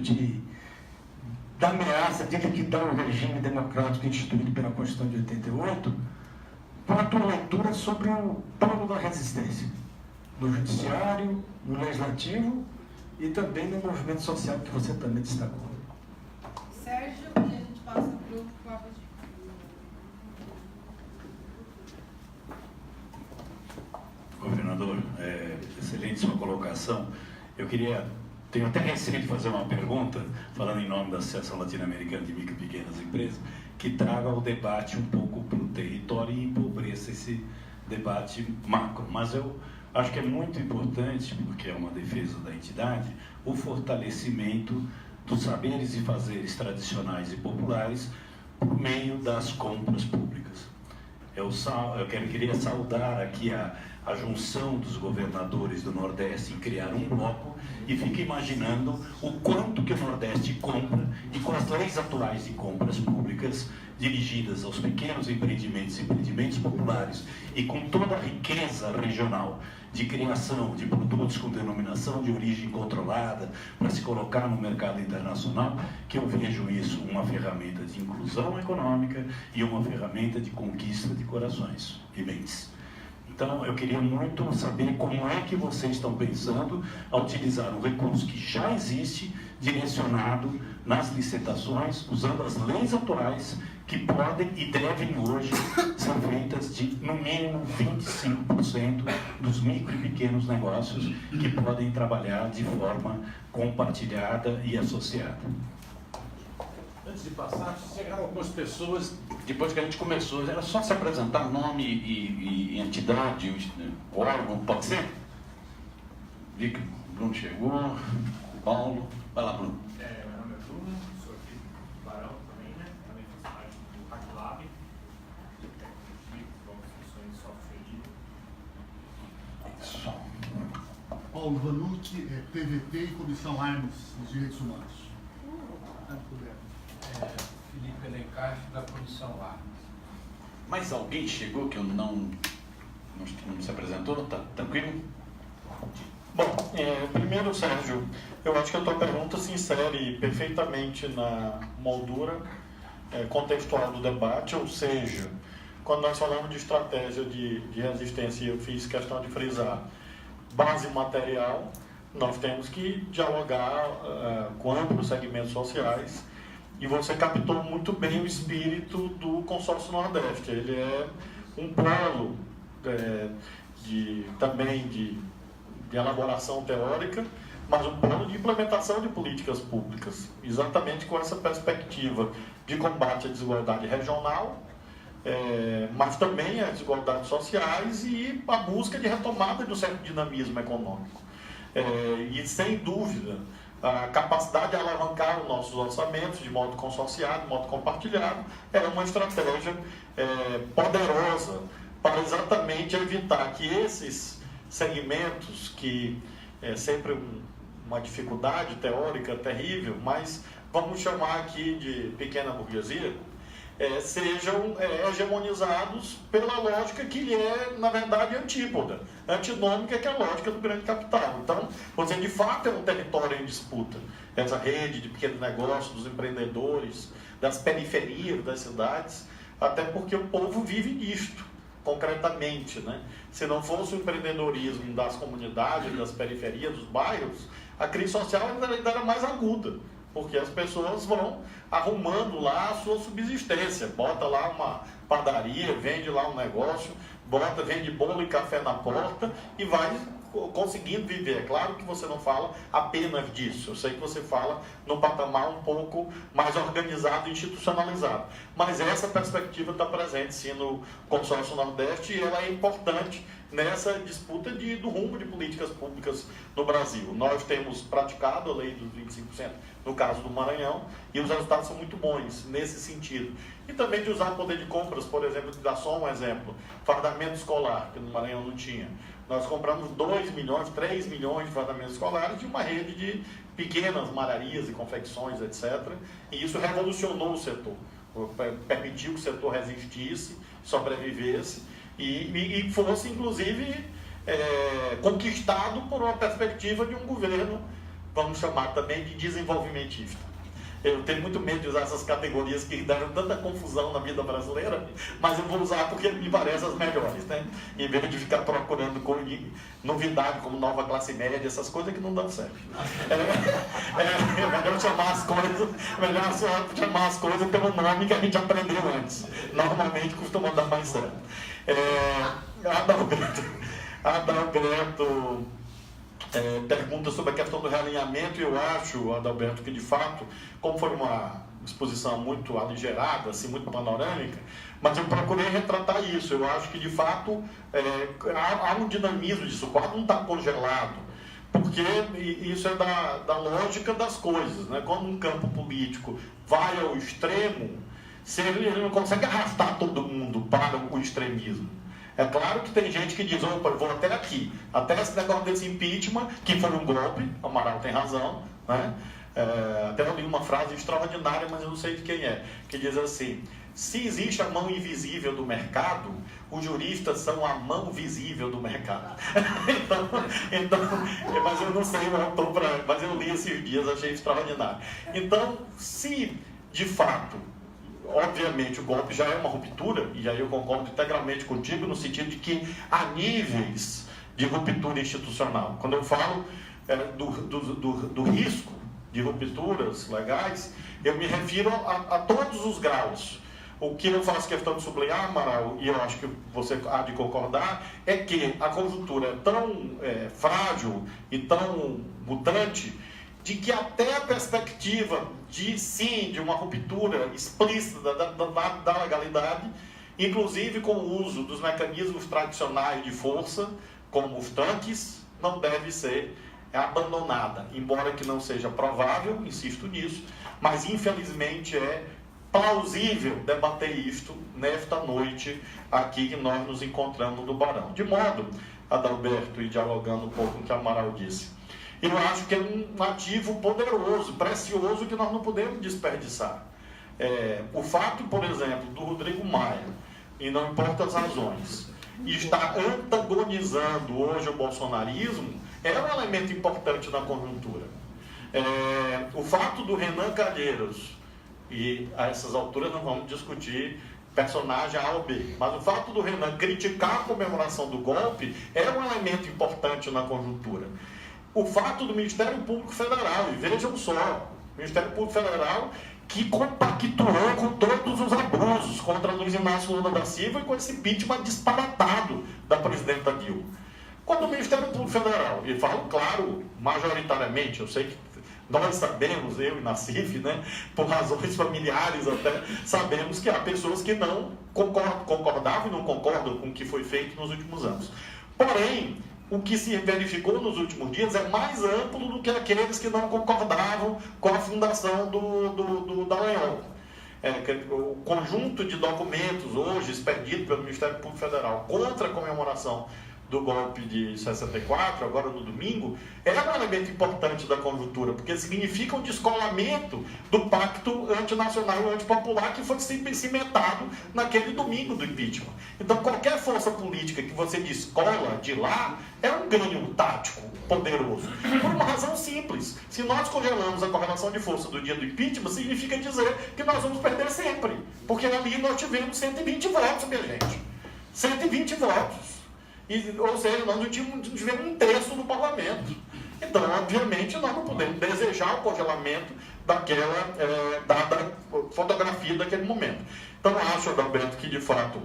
da ameaça de liquidar o regime democrático instituído pela Constituição de 88, qual a tua leitura sobre o polo da resistência, no Judiciário, no Legislativo e também no movimento social que você também destacou? Sérgio, e a gente passa para o Cláudio. Governador, excelente sua colocação. Tenho até receio de fazer uma pergunta, falando em nome da Associação Latino-Americana de Micro e Pequenas Empresas, que traga o debate um pouco para o território e empobreça esse debate macro. Mas eu acho que é muito importante, porque é uma defesa da entidade, o fortalecimento dos saberes e fazeres tradicionais e populares por meio das compras públicas. Eu queria saudar aqui a junção dos governadores do Nordeste em criar um bloco e fico imaginando o quanto que o Nordeste compra e com as leis atuais de compras públicas dirigidas aos pequenos empreendimentos e empreendimentos populares e com toda a riqueza regional de criação de produtos com denominação de origem controlada para se colocar no mercado internacional, que eu vejo isso uma ferramenta de inclusão econômica e uma ferramenta de conquista de corações e mentes. Então, eu queria muito saber como é que vocês estão pensando a utilizar um recurso que já existe, direcionado nas licitações, usando as leis atuais que podem e devem hoje ser feitas de, no mínimo, 25% dos micro e pequenos negócios que podem trabalhar de forma compartilhada e associada. Antes de passar, chegaram algumas pessoas, depois que a gente começou, era só se apresentar nome e entidade, órgão, pode ser? Vi que o Bruno chegou, o Paulo, vai lá, Bruno. Meu nome é Bruno, sou aqui do Barão também, né? Também faço parte do HackLab, como funções de software livre. Paulo Vanucci, PVT e Comissão Armas dos Direitos Humanos. Felipe Alencar, da Comissão Armas. Mais alguém chegou que eu não se apresentou? Tá tranquilo? Bom, primeiro, Sérgio, eu acho que a tua pergunta se insere perfeitamente na moldura contextual do debate, ou seja, quando nós falamos de estratégia de resistência, eu fiz questão de frisar base material, nós temos que dialogar com amplos segmentos sociais, e você captou muito bem o espírito do Consórcio Nordeste. Ele é um polo também de elaboração teórica, mas um polo de implementação de políticas públicas, exatamente com essa perspectiva de combate à desigualdade regional, mas também às desigualdades sociais e a busca de retomada de um certo dinamismo econômico. E, sem dúvida, a capacidade de alavancar os nossos orçamentos de modo consorciado, de modo compartilhado, é uma estratégia poderosa para exatamente evitar que esses segmentos, que é sempre uma dificuldade teórica terrível, mas vamos chamar aqui de pequena burguesia, sejam hegemonizados pela lógica que lhe é, na verdade, antípoda, antinômica, que é a lógica do grande capital. Então, você de fato é um território em disputa. Essa rede de pequenos negócios, dos empreendedores, das periferias das cidades, até porque o povo vive nisto, concretamente, né? Se não fosse o empreendedorismo das comunidades, das periferias, dos bairros, a crise social ainda era mais aguda, porque as pessoas vão arrumando lá a sua subsistência, bota lá uma padaria, vende lá um negócio, vende bolo e café na porta e vai conseguindo viver. É claro que você não fala apenas disso, eu sei que você fala num patamar um pouco mais organizado e institucionalizado, mas essa perspectiva está presente sim no Consórcio Nordeste, e ela é importante nessa disputa do rumo de políticas públicas no Brasil. Nós temos praticado a lei dos 25%, no caso do Maranhão, e os resultados são muito bons nesse sentido. E também de usar o poder de compras, por exemplo, de dar só um exemplo, fardamento escolar, que no Maranhão não tinha. Nós compramos 2 milhões, 3 milhões de fardamentos escolares de uma rede de pequenas malharias e confecções, etc. E isso revolucionou o setor, permitiu que o setor resistisse, sobrevivesse e fosse, inclusive, conquistado por uma perspectiva de um governo, vamos chamar também de desenvolvimentista. Eu tenho muito medo de usar essas categorias que deram tanta confusão na vida brasileira, mas eu vou usar porque me parecem as melhores, né? Em vez de ficar procurando novidade como nova classe média, essas coisas que não dão certo. É melhor chamar as coisas pelo nome que a gente aprendeu antes. Normalmente costuma dar mais certo. Adalberto pergunta sobre a questão do realinhamento, e eu acho, Adalberto, que de fato, como foi uma exposição muito aligerada, assim, muito panorâmica, mas eu procurei retratar isso. Eu acho que de fato há um dinamismo disso, o quadro não está congelado, porque isso é da lógica das coisas, né? Quando um campo político vai ao extremo, ele não consegue arrastar todo mundo para o extremismo. É claro que tem gente que diz, opa, eu vou até aqui, até esse negócio desse impeachment, que foi um golpe, o Amaral tem razão, né? Até eu li uma frase extraordinária, mas eu não sei de quem é, que diz assim: se existe a mão invisível do mercado, os juristas são a mão visível do mercado. então, mas eu não sei o autor, mas eu li esses dias, achei extraordinário. Então, se de fato, obviamente, o golpe já é uma ruptura, e aí eu concordo integralmente contigo, no sentido de que há níveis de ruptura institucional. Quando eu falo do risco de rupturas legais, eu me refiro a todos os graus. O que eu faço questão de sublinhar, Amaral, e eu acho que você há de concordar, é que a conjuntura é tão frágil e tão mutante, de que até a perspectiva de uma ruptura explícita da legalidade, inclusive com o uso dos mecanismos tradicionais de força, como os tanques, não deve ser abandonada, embora que não seja provável, insisto nisso, mas infelizmente é plausível debater isto nesta noite aqui que nós nos encontramos no Barão. De modo, Adalberto, e dialogando um pouco com o que Amaral disse, eu acho que é um ativo poderoso, precioso, que nós não podemos desperdiçar. O fato, por exemplo, do Rodrigo Maia, e não importa as razões, está antagonizando hoje o bolsonarismo, é um elemento importante na conjuntura. O fato do Renan Calheiros, e a essas alturas não vamos discutir personagem A ou B, mas o fato do Renan criticar a comemoração do golpe é um elemento importante na conjuntura. O fato do Ministério Público Federal, e vejam só, o Ministério Público Federal que compactuou com todos os abusos contra Luiz Inácio Lula da Silva e com esse impeachment disparatado da presidenta Dilma. Quando o Ministério Público Federal, e falo claro, majoritariamente, eu sei que nós sabemos, eu e Nassif, né, por razões familiares até, sabemos que há pessoas que não concordavam e não concordam com o que foi feito nos últimos anos. Porém, o que se verificou nos últimos dias é mais amplo do que aqueles que não concordavam com a fundação do Dallagnol. o conjunto de documentos hoje expedido pelo Ministério Público Federal contra a comemoração do golpe de 64, agora no domingo, é um elemento importante da conjuntura, porque significa um descolamento do pacto antinacional e antipopular que foi cimentado naquele domingo do impeachment. Então, qualquer força política que você descola de lá é um ganho tático poderoso. Por uma razão simples. Se nós congelamos a correlação de força do dia do impeachment, significa dizer que nós vamos perder sempre. Porque ali nós tivemos 120 votos, minha gente. 120 votos. Ou seja, nós não tivemos um terço do parlamento. Então, obviamente, nós não podemos desejar o congelamento daquela da fotografia daquele momento. Então, acho, Adalberto, que de fato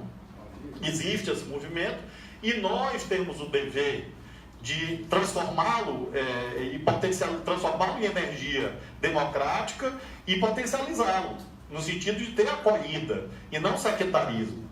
existe esse movimento e nós temos o dever de transformá-lo e transformá-lo em energia democrática e potencializá-lo, no sentido de ter acolhida e não sectarismo.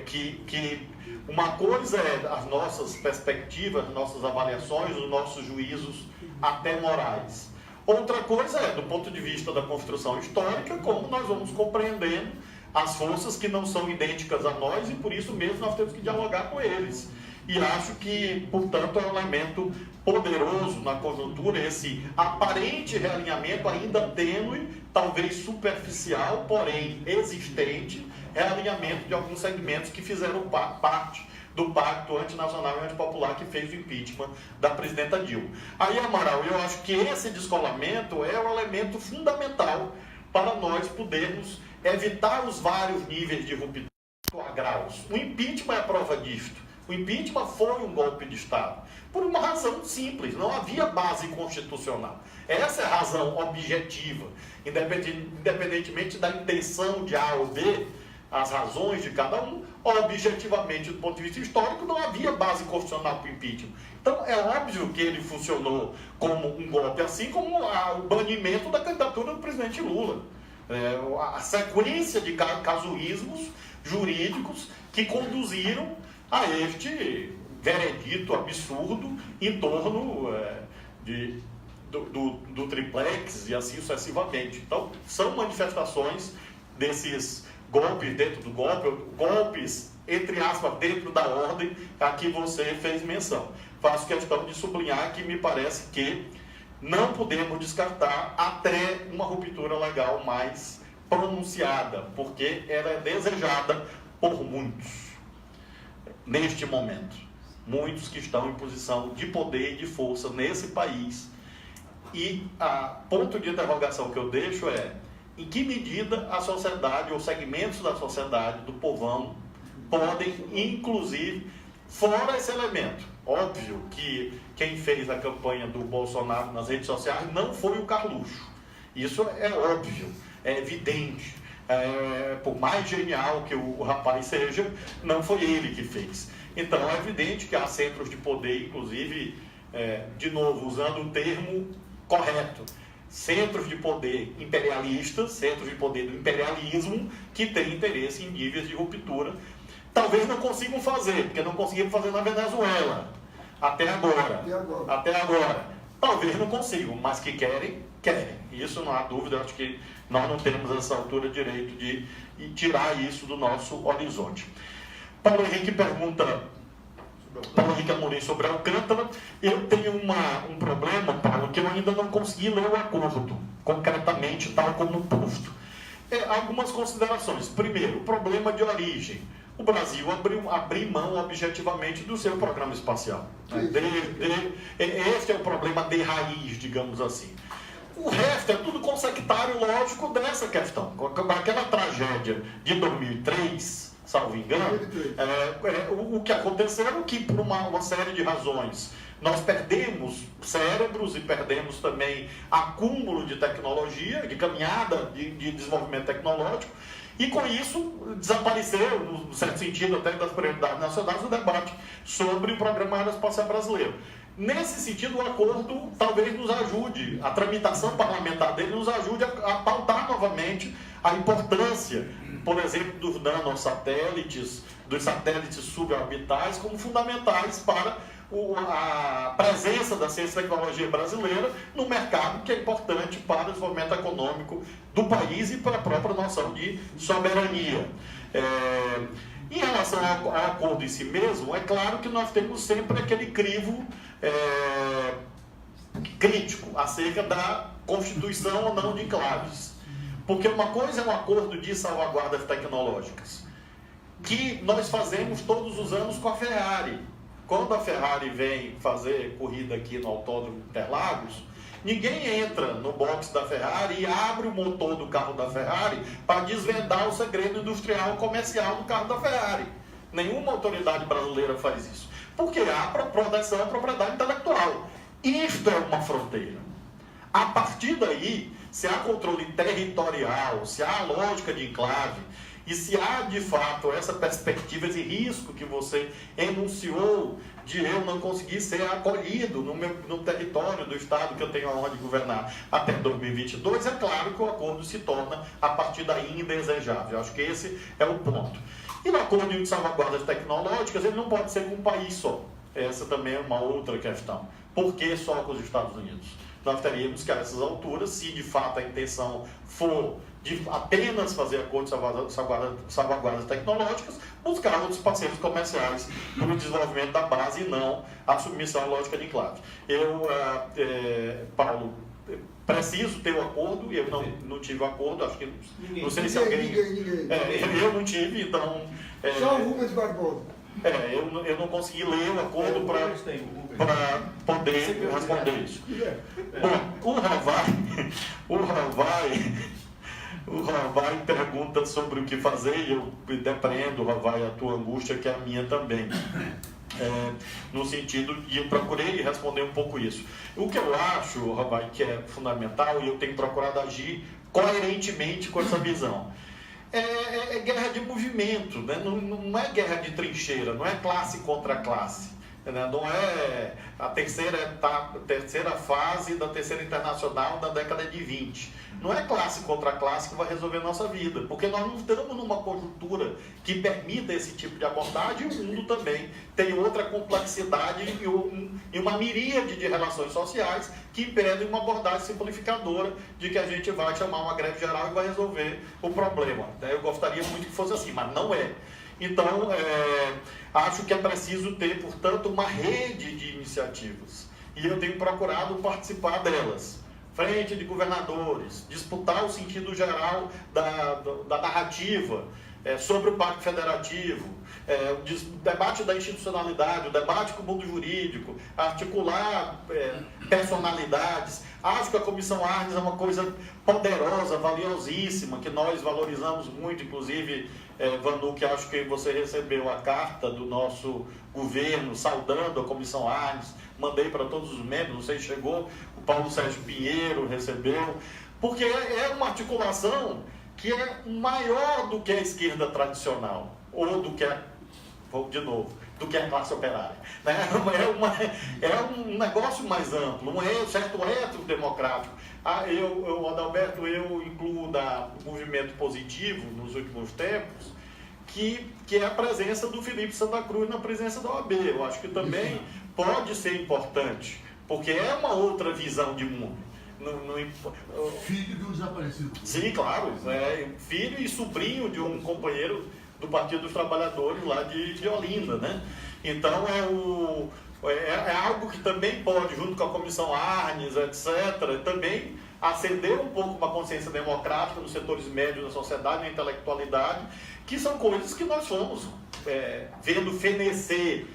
Que uma coisa é as nossas perspectivas, as nossas avaliações, os nossos juízos até morais. Outra coisa é, do ponto de vista da construção histórica, como nós vamos compreendendo as forças que não são idênticas a nós e por isso mesmo nós temos que dialogar com eles. E acho que, portanto, é um elemento poderoso na conjuntura, esse aparente realinhamento ainda tênue, talvez superficial, porém existente, realinhamento de alguns segmentos que fizeram parte do pacto antinacional e antipopular que fez o impeachment da presidenta Dilma. Aí, Amaral, eu acho que esse descolamento é um elemento fundamental para nós podermos evitar os vários níveis de ruptura a graus. O impeachment é a prova disto. O impeachment foi um golpe de Estado, por uma razão simples, não havia base constitucional. Essa é a razão objetiva, independentemente da intenção de A ou B, as razões de cada um, objetivamente, do ponto de vista histórico, não havia base constitucional para o impeachment. Então, é óbvio que ele funcionou como um golpe, assim como o banimento da candidatura do presidente Lula. A sequência de casuísmos jurídicos que conduziram a este veredito absurdo em torno do triplex e assim sucessivamente. Então, são manifestações desses golpes dentro do golpe, golpes, entre aspas, dentro da ordem a que você fez menção. Faço questão de sublinhar que me parece que não podemos descartar até uma ruptura legal mais pronunciada, porque ela é desejada por muitos. Neste momento, muitos que estão em posição de poder e de força nesse país. E a ponto de interrogação que eu deixo é: em que medida a sociedade ou segmentos da sociedade, do povão, podem, inclusive, fora esse elemento? Óbvio que quem fez a campanha do Bolsonaro nas redes sociais não foi o Carluxo. Isso é óbvio, é evidente. Por mais genial que o rapaz seja, não foi ele que fez. Então é evidente que há centros de poder, inclusive, de novo, usando o termo correto, centros de poder imperialistas, centros de poder do imperialismo, que têm interesse em níveis de ruptura. Talvez não consigam fazer, porque não conseguiram fazer na Venezuela, até agora. Talvez não consigam, mas que querem. Isso não há dúvida, acho que nós não temos essa altura direito de tirar isso do nosso horizonte. Paulo Henrique pergunta, Paulo Henrique Amorim, sobre a Alcântara. Eu tenho um problema, Paulo, que eu ainda não consegui ler o acordo, concretamente, tal como posto. Algumas considerações. Primeiro, o problema de origem. O Brasil abriu mão objetivamente do seu programa espacial. Este é o problema de raiz, digamos assim. O resto é tudo consectário lógico dessa questão. Aquela tragédia de 2003, salvo engano, o que aconteceu é que, por uma série de razões, nós perdemos cérebros e perdemos também acúmulo de tecnologia, de caminhada de desenvolvimento tecnológico, e com isso desapareceu, no certo sentido até das prioridades nacionais, o debate sobre o Programa Aeroespacial Brasileiro. Nesse sentido, o acordo talvez nos ajude, a tramitação parlamentar dele nos ajude a pautar novamente a importância, por exemplo, dos nanosatélites, dos satélites suborbitais, como fundamentais para a presença da ciência e tecnologia brasileira no mercado, que é importante para o desenvolvimento econômico do país e para a própria noção de soberania. Em relação ao acordo em si mesmo, é claro que nós temos sempre aquele crivo crítico acerca da constituição ou não de enclaves. Porque uma coisa é um acordo de salvaguardas tecnológicas, que nós fazemos todos os anos com a Ferrari. Quando a Ferrari vem fazer corrida aqui no Autódromo Interlagos, ninguém entra no box da Ferrari e abre o motor do carro da Ferrari para desvendar o segredo industrial comercial do carro da Ferrari. Nenhuma autoridade brasileira faz isso. Porque há proteção à propriedade intelectual. Isto é uma fronteira. A partir daí, se há controle territorial, se há lógica de enclave, e se há de fato essa perspectiva, esse risco que você enunciou de eu não conseguir ser acolhido no território do Estado que eu tenho a honra de governar até 2022, é claro que o acordo se torna, a partir daí, indesejável. Eu acho que esse é o ponto. E no acordo de salvaguardas tecnológicas, ele não pode ser com um país só. Essa também é uma outra questão. Por que só com os Estados Unidos? Nós teríamos que, a essas alturas, se de fato a intenção for de apenas fazer acordos de salvaguardas tecnológicas, buscar outros parceiros comerciais no desenvolvimento da base e não a submissão à lógica de enclave. Paulo, preciso ter o acordo, eu não tive o acordo, acho que não sei se alguém... Ninguém. Eu não tive, então... Só o Rubens Barbosa. Eu não consegui ler o acordo para poder responder isso. Bom, o Ravai pergunta sobre o que fazer, e eu depreendo, Ravai, a tua angústia, que é a minha também. No sentido, e eu procurei responder um pouco isso. O que eu acho, Ravai, que é fundamental, e eu tenho procurado agir coerentemente com essa visão, é guerra de movimento, né? Não é guerra de trincheira, não é classe contra classe, né? Não é a terceira fase da terceira internacional da década de 20. Não é classe contra classe que vai resolver a nossa vida, porque nós não estamos numa conjuntura que permita esse tipo de abordagem, e o mundo também tem outra complexidade e uma miríade de relações sociais que impedem uma abordagem simplificadora de que a gente vai chamar uma greve geral e vai resolver o problema. Eu gostaria muito que fosse assim, mas não é. Então, acho que é preciso ter, portanto, uma rede de iniciativas. E eu tenho procurado participar delas. Frente de governadores, disputar o sentido geral da narrativa sobre o Pacto Federativo, o debate da institucionalidade, o debate com o mundo jurídico, articular personalidades. Acho que a Comissão Arnes é uma coisa poderosa, valiosíssima, que nós valorizamos muito, inclusive, Vanuc, acho que você recebeu a carta do nosso governo saudando a Comissão Arnes, mandei para todos os membros, não sei se chegou, o Paulo Sérgio Pinheiro recebeu, porque é uma articulação que é maior do que a esquerda tradicional, ou do que do que a classe operária. Né? É um negócio mais amplo, um certo ético democrático. Adalberto, eu incluo do movimento positivo nos últimos tempos, que é a presença do Felipe Santa Cruz na presença da OAB. Eu acho que também pode ser importante, porque é uma outra visão de mundo. Filho de um desaparecido. Sim, claro. Filho e sobrinho de um companheiro do Partido dos Trabalhadores lá de Olinda, né? Então é algo que também pode, junto com a Comissão Arnes, etc., também acender um pouco uma consciência democrática nos setores médios da sociedade, na intelectualidade, que são coisas que nós fomos vendo fenecer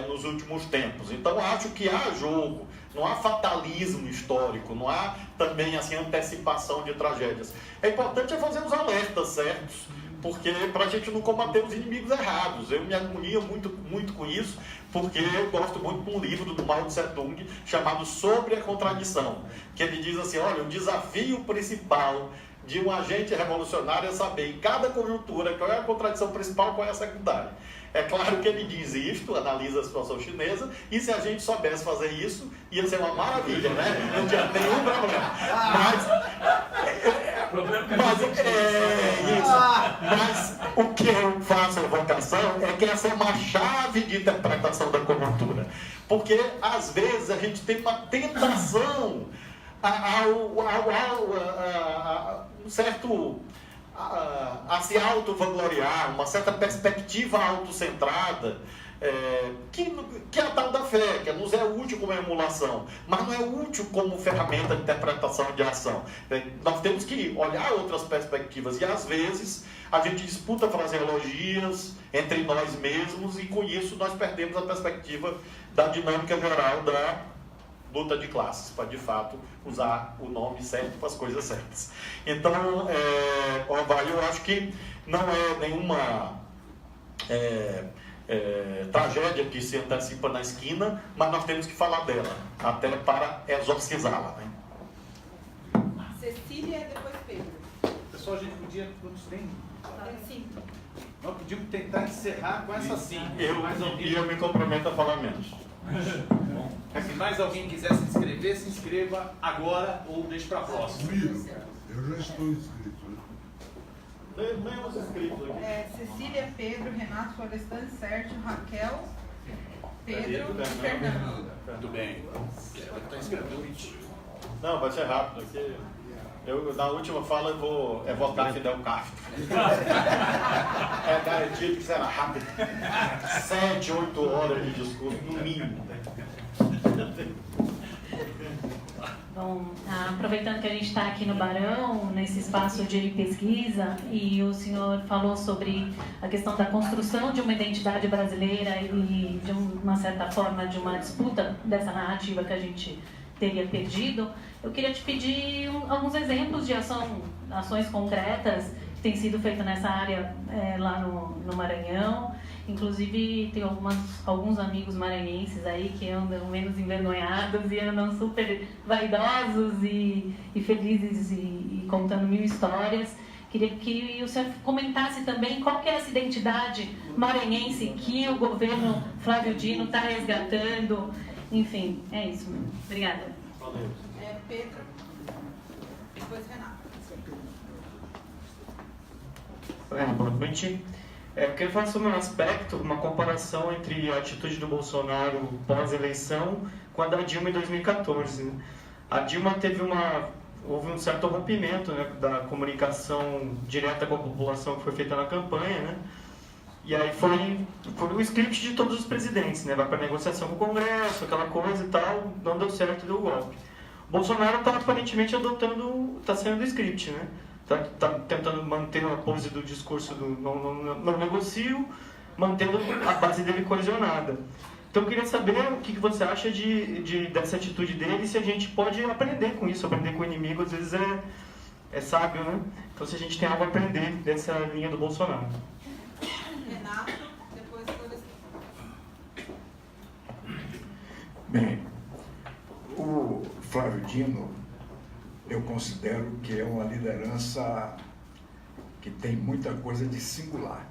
nos últimos tempos. Então acho que há jogo, não há fatalismo histórico, não há também assim antecipação de tragédias. É importante fazer os alertas certos, porque para a gente não combater os inimigos errados. Eu me agonia muito, muito com isso, porque eu gosto muito de um livro do Mao Tse Tung chamado Sobre a Contradição, que ele diz assim, olha, o desafio principal de um agente revolucionário é saber em cada conjuntura qual é a contradição principal e qual é a secundária. É claro que ele diz isto, analisa a situação chinesa, e se a gente soubesse fazer isso, ia ser uma maravilha, né? Não tinha nenhum problema. Mas o que eu faço a vocação é que essa é uma chave de interpretação da conjuntura. Porque, às vezes, a gente tem uma tentação um certo... a se auto-vangloriar, uma certa perspectiva autocentrada, que é a tal da fé, que nos é útil como emulação, mas não é útil como ferramenta de interpretação de ação. Nós temos que olhar outras perspectivas, e às vezes a gente disputa fraseologias entre nós mesmos, e com isso nós perdemos a perspectiva da dinâmica geral da luta de classes, para de fato usar o nome certo para as coisas certas. Então, eu acho que não é nenhuma tragédia que se antecipa na esquina, mas nós temos que falar dela, até para exorcizá-la. Né? Cecília e depois Pedro. Pessoal, a gente podia... Tem 5. Nós podíamos tentar encerrar com essa 5. Eu me comprometo a falar menos. Bom, se mais alguém quiser se inscrever, se inscreva agora ou deixe para a próxima. Eu já estou inscrito. Nem os inscritos aqui. Cecília, Pedro, Renato, Florestan, Sérgio, Raquel, Pedro e Fernando. Muito bem. Está inscrito. Não, vai ser rápido aqui. Na última fala eu vou evocar Fidel Castro. É garantido que será rápido. 7, 8 horas de discurso, no mínimo. Bom, aproveitando que a gente está aqui no Barão, nesse espaço de pesquisa, e o senhor falou sobre a questão da construção de uma identidade brasileira e, de uma certa forma, de uma disputa dessa narrativa que a gente teria perdido, eu queria te pedir alguns exemplos de ações concretas que têm sido feitas nessa área lá no Maranhão. Inclusive, tem alguns amigos maranhenses aí que andam menos envergonhados e andam super vaidosos e felizes e contando mil histórias. Queria que o senhor comentasse também qual que é essa identidade maranhense que o governo Flávio Dino está resgatando. Enfim, é isso. Obrigada. Valeu. Pedro, depois Renato. Boa noite. Eu queria falar sobre um aspecto, uma comparação entre a atitude do Bolsonaro pós-eleição com a da Dilma em 2014. Né? A Dilma houve um certo rompimento, né, da comunicação direta com a população que foi feita na campanha, né? E aí foi o script de todos os presidentes, né? Vai para negociação com o Congresso, aquela coisa e tal, não deu certo e deu golpe. O Bolsonaro está aparentemente está saindo do script, né? Está tentando manter a pose do discurso do não negocio, mantendo a base dele coesionada. Então eu queria saber o que você acha dessa atitude dele, e se a gente pode aprender com isso, aprender com o inimigo, às vezes é sábio, né? Então se a gente tem algo a aprender dessa linha do Bolsonaro. Renato, depois Florestan. Bem, o Flávio Dino, eu considero que é uma liderança que tem muita coisa de singular.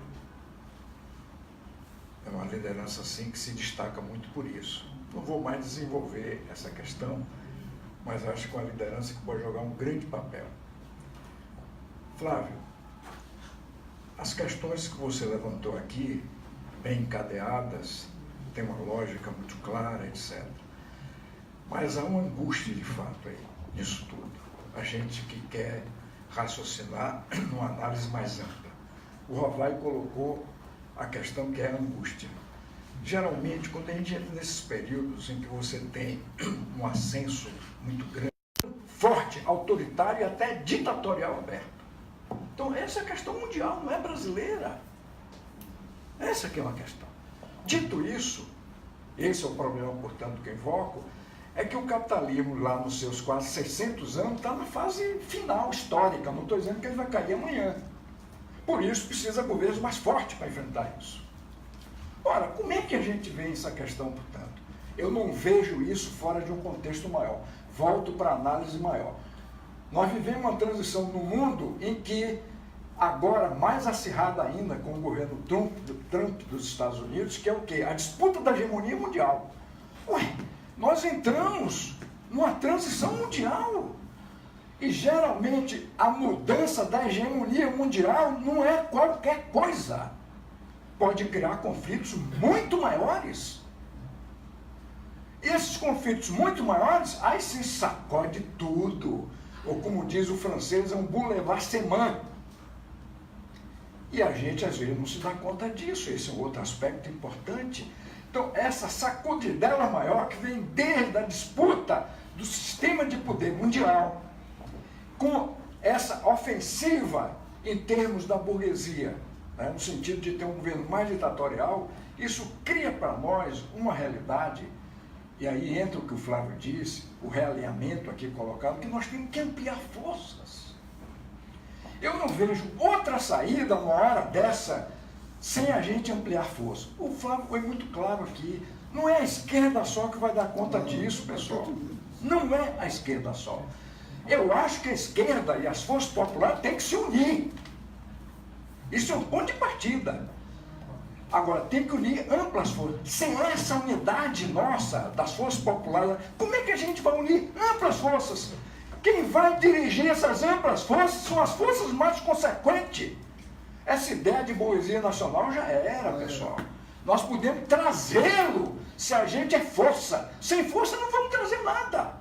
É uma liderança, assim, que se destaca muito por isso. Não vou mais desenvolver essa questão, mas acho que é uma liderança que pode jogar um grande papel. Flávio, as questões que você levantou aqui, bem encadeadas, tem uma lógica muito clara, etc. Mas há uma angústia de fato aí, nisso tudo. A gente que quer raciocinar numa análise mais ampla. O Rovai colocou a questão que é a angústia. Geralmente, quando a gente entra nesses períodos em que você tem um ascenso muito grande, forte, autoritário e até ditatorial aberto. Então, essa é a questão mundial, não é brasileira. Essa que é uma questão. Dito isso, esse é o problema, portanto, que eu invoco, é que o capitalismo, lá nos seus quase 600 anos, está na fase final, histórica. Não estou dizendo que ele vai cair amanhã. Por isso, precisa de governos mais fortes para enfrentar isso. Ora, como é que a gente vê essa questão, portanto? Eu não vejo isso fora de um contexto maior. Volto para a análise maior. Nós vivemos uma transição no mundo em que, agora mais acirrada ainda com o governo Trump dos Estados Unidos, que é o quê? A disputa da hegemonia mundial. Ué, nós entramos numa transição mundial. E geralmente a mudança da hegemonia mundial não é qualquer coisa. Pode criar conflitos muito maiores. E esses conflitos muito maiores, aí se sacode tudo. Ou como diz o francês, é um boulevard semant. E a gente às vezes não se dá conta disso, esse é um outro aspecto importante. Então essa sacudidela maior que vem desde a disputa do sistema de poder mundial, com essa ofensiva em termos da burguesia, né, no sentido de ter um governo mais ditatorial, isso cria para nós uma realidade, e aí entra o que o Flávio disse, o realinhamento aqui colocado, que nós temos que ampliar forças. Eu não vejo outra saída numa hora dessa sem a gente ampliar força. O Flávio foi muito claro aqui, não é a esquerda só que vai dar conta disso, pessoal. Não é a esquerda só. Eu acho que a esquerda e as forças populares têm que se unir. Isso é um ponto de partida. Agora, tem que unir amplas forças. Sem essa unidade nossa, das forças populares, como é que a gente vai unir amplas forças? Quem vai dirigir essas amplas forças são as forças mais consequentes. Essa ideia de burguesia nacional já era, pessoal. Nós podemos trazê-lo se a gente é força. Sem força não vamos trazer nada.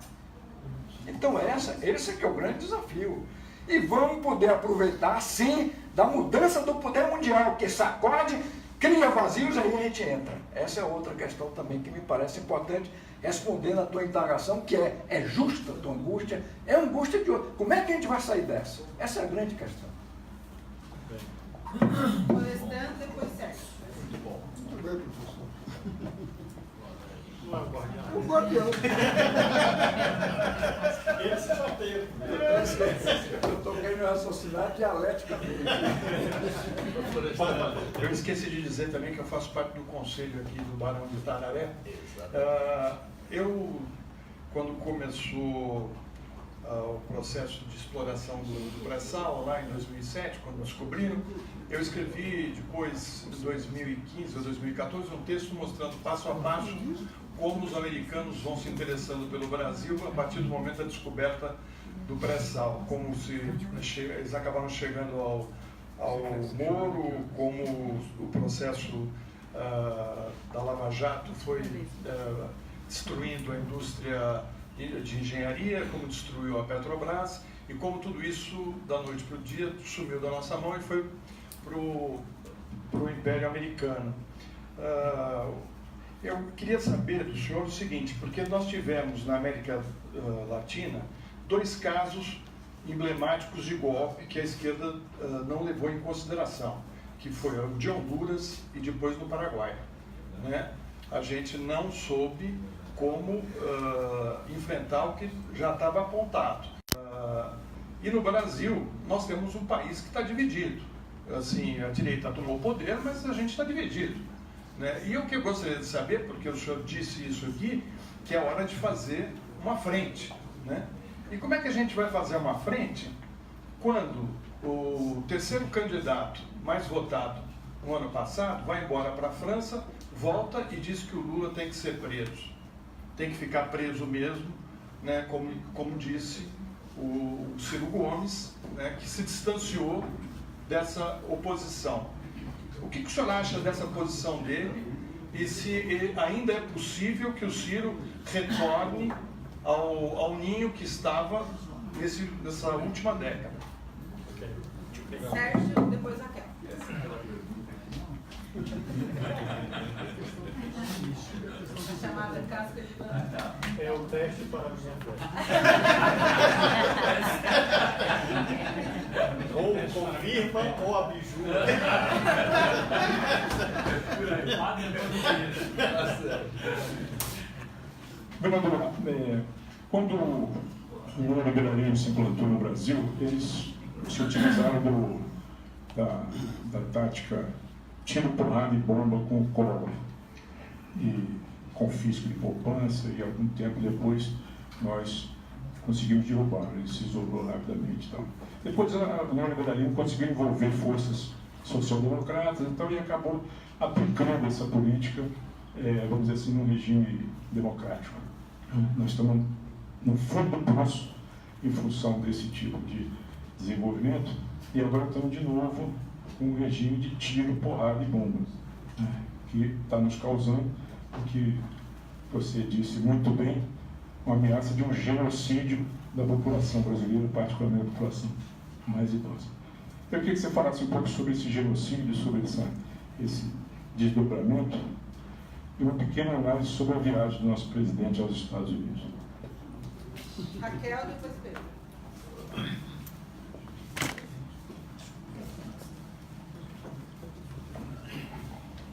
Então esse que é o grande desafio. E vamos poder aproveitar, sim, da mudança do poder mundial, que sacode, cria vazios, aí a gente entra. Essa é outra questão também que me parece importante, respondendo à tua indagação, que é justa a tua angústia, é angústia de outro. Como é que a gente vai sair dessa? Essa é a grande questão. Florestan, depois Sérgio. Muito bom. Muito bem, professor. O guardião. Esse já teve. Eu estou querendo raciocinar dialeticamente. Eu esqueci de dizer também que eu faço parte do conselho aqui do Barão de Itararé. Eu, quando começou o processo de exploração do pré-sal, lá em 2007, quando nós descobriram, eu escrevi depois, em 2015 ou 2014, um texto mostrando passo a passo como os americanos vão se interessando pelo Brasil a partir do momento da descoberta do pré-sal, como eles acabaram chegando ao Moro, como o processo da Lava Jato foi destruindo a indústria de engenharia, como destruiu a Petrobras, e como tudo isso, da noite para o dia, sumiu da nossa mão e foi para o Império Americano. Eu queria saber do senhor o seguinte, porque nós tivemos na América Latina 2 casos emblemáticos de golpe que a esquerda não levou em consideração, que foi o de Honduras e depois no Paraguai, né? A gente não soube como enfrentar o que já estava apontado. E no Brasil, nós temos um país que está dividido. Assim, a direita tomou o poder, mas a gente está dividido, né? E o que eu gostaria de saber, porque o senhor disse isso aqui, que é hora de fazer uma frente, né? E como é que a gente vai fazer uma frente quando o terceiro candidato mais votado no ano passado vai embora para a França, volta e diz que o Lula tem que ser preso? Tem que ficar preso mesmo, né, como disse o Ciro Gomes, né, que se distanciou dessa oposição. O que o senhor acha dessa posição dele e se ainda é possível que o Ciro retorne ao ninho que estava nessa última década? Sérgio, depois Raquel. Chamada casca de banana. É o teste para a minha ou confirma ou abjura. Governador, quando o neoliberalismo se implantou no Brasil, eles se utilizaram da tática tiro, porrada e bomba com o Collor. E confisco de poupança, e algum tempo depois nós conseguimos derrubar, ele se isolou rapidamente. Então. Depois o neoliberalismo conseguiu envolver forças social-democratas, então, e acabou aplicando essa política, vamos dizer assim, num regime democrático. Nós estamos no fundo do poço em função desse tipo de desenvolvimento, e agora estamos de novo com um regime de tiro, porrada e bomba, que está nos causando o que você disse muito bem, uma ameaça de um genocídio da população brasileira, particularmente da população mais idosa. Eu queria que você falasse um pouco sobre esse genocídio, sobre esse desdobramento, e uma pequena análise sobre a viagem do nosso presidente aos Estados Unidos. Raquel, depois Pedro.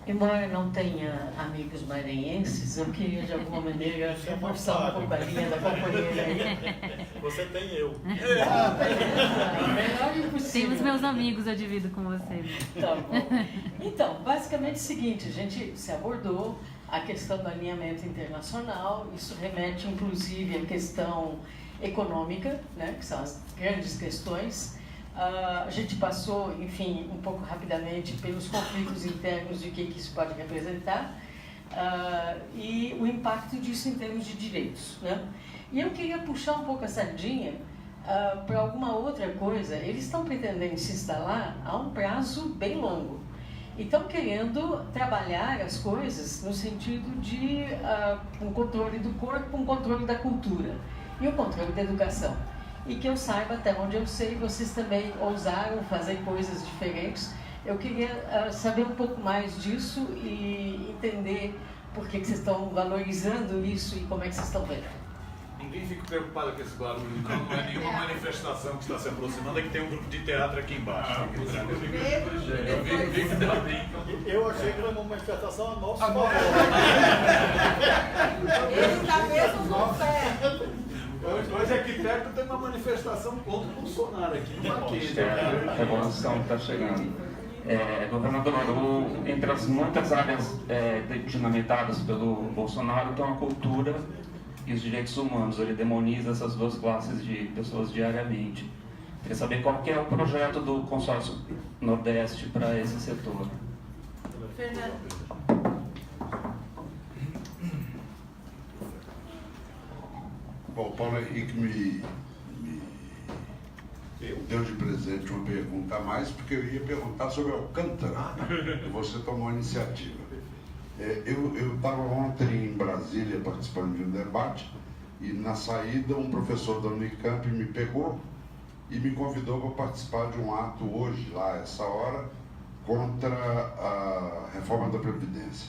Embora não tenha amigos maranhenses, eu queria de alguma maneira reforçar um pouco a linha da companheira aí. Você tem eu. Melhor impossível. Temos meus amigos, eu divido com você. Tá bom. Então, basicamente é o seguinte, a gente se abordou a questão do alinhamento internacional, isso remete inclusive à questão econômica, né, que são as grandes questões. A gente passou, enfim, um pouco rapidamente pelos conflitos internos e o que isso pode representar e o impacto disso em termos de direitos, né? E eu queria puxar um pouco a sardinha para alguma outra coisa. Eles estão pretendendo se instalar a um prazo bem longo. E estão querendo trabalhar as coisas no sentido de um controle do corpo, um controle da cultura e o controle da educação. E que eu saiba, até onde eu sei, vocês também ousaram fazer coisas diferentes. Eu queria saber um pouco mais disso e entender por que vocês estão valorizando isso e como é que vocês estão vendo. Ninguém fica preocupado com esse barulho, não é nenhuma manifestação que está se aproximando, é que tem um grupo de teatro aqui embaixo. Eu achei que era uma manifestação a nosso favor. Ele está mesmo no pé. Hoje aqui perto tem uma manifestação contra o Bolsonaro aqui no Maquete. A revolução está chegando. Governador, entre as muitas áreas dinamitadas pelo Bolsonaro estão a cultura e os direitos humanos. Ele demoniza essas duas classes de pessoas diariamente. Queria saber qual que é o projeto do Consórcio Nordeste para esse setor. Fernando. Bom, o Paulo Henrique me deu de presente uma pergunta a mais, porque eu ia perguntar sobre Alcântara. Você tomou a iniciativa. Eu estava ontem em Brasília participando de um debate e na saída um professor da Unicamp me pegou e me convidou para participar de um ato hoje, lá essa hora, contra a reforma da Previdência.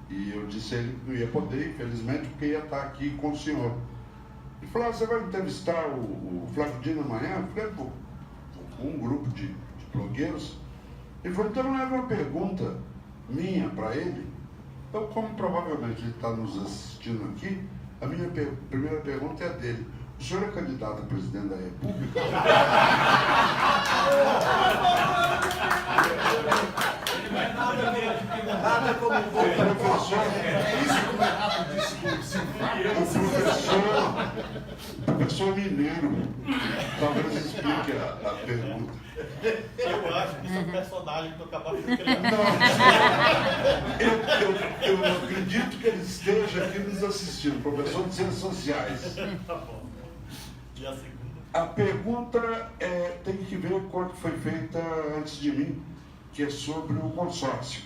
E eu disse a ele que não ia poder, infelizmente, porque ia estar aqui com o senhor. Ele falou, você vai entrevistar o Flávio Dino amanhã? Eu falei, pô, com um grupo de blogueiros. Ele falou, então leva uma pergunta minha para ele. Então, como provavelmente ele está nos assistindo aqui, a minha primeira pergunta é a dele. O senhor é candidato a presidente da República? Nada como o professor. É isso que o Renato disse. O professor mineiro talvez explique a pergunta. Eu acho que isso é um personagem que eu acabei de criar. Eu acredito que ele esteja aqui nos assistindo, professor de Ciências Sociais. Tá bom. E a segunda? A pergunta tem que ver com a que foi feita antes de mim, que é sobre o consórcio.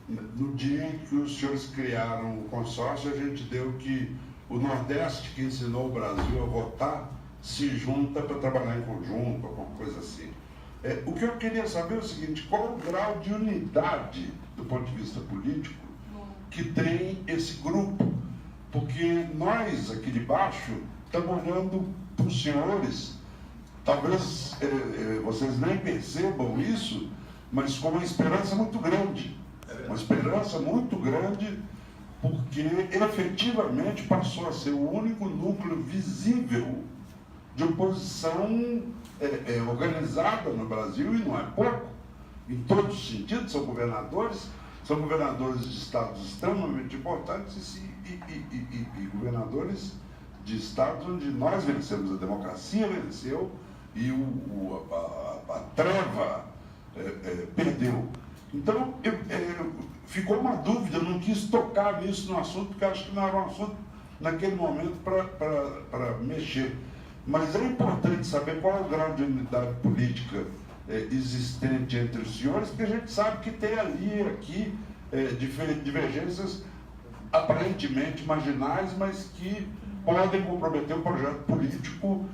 No dia em que os senhores criaram o consórcio, a gente deu que o Nordeste, que ensinou o Brasil a votar, se junta para trabalhar em conjunto, alguma coisa assim. O que eu queria saber é o seguinte, qual o grau de unidade, do ponto de vista político, que tem esse grupo? Porque nós, aqui de baixo, estamos olhando para os senhores, talvez vocês nem percebam isso, mas com uma esperança muito grande. Uma esperança muito grande, porque efetivamente passou a ser o único núcleo visível de oposição organizada no Brasil, e não é pouco, em todos os sentidos. São governadores de estados extremamente importantes e governadores de estados onde nós vencemos, a democracia venceu e a treva perdeu. Então, ficou uma dúvida, eu não quis tocar nisso no assunto, porque acho que não era um assunto naquele momento para mexer. Mas é importante saber qual é o grau de unidade política existente entre os senhores, porque a gente sabe que tem ali, aqui, divergências aparentemente marginais, mas que podem comprometer o projeto político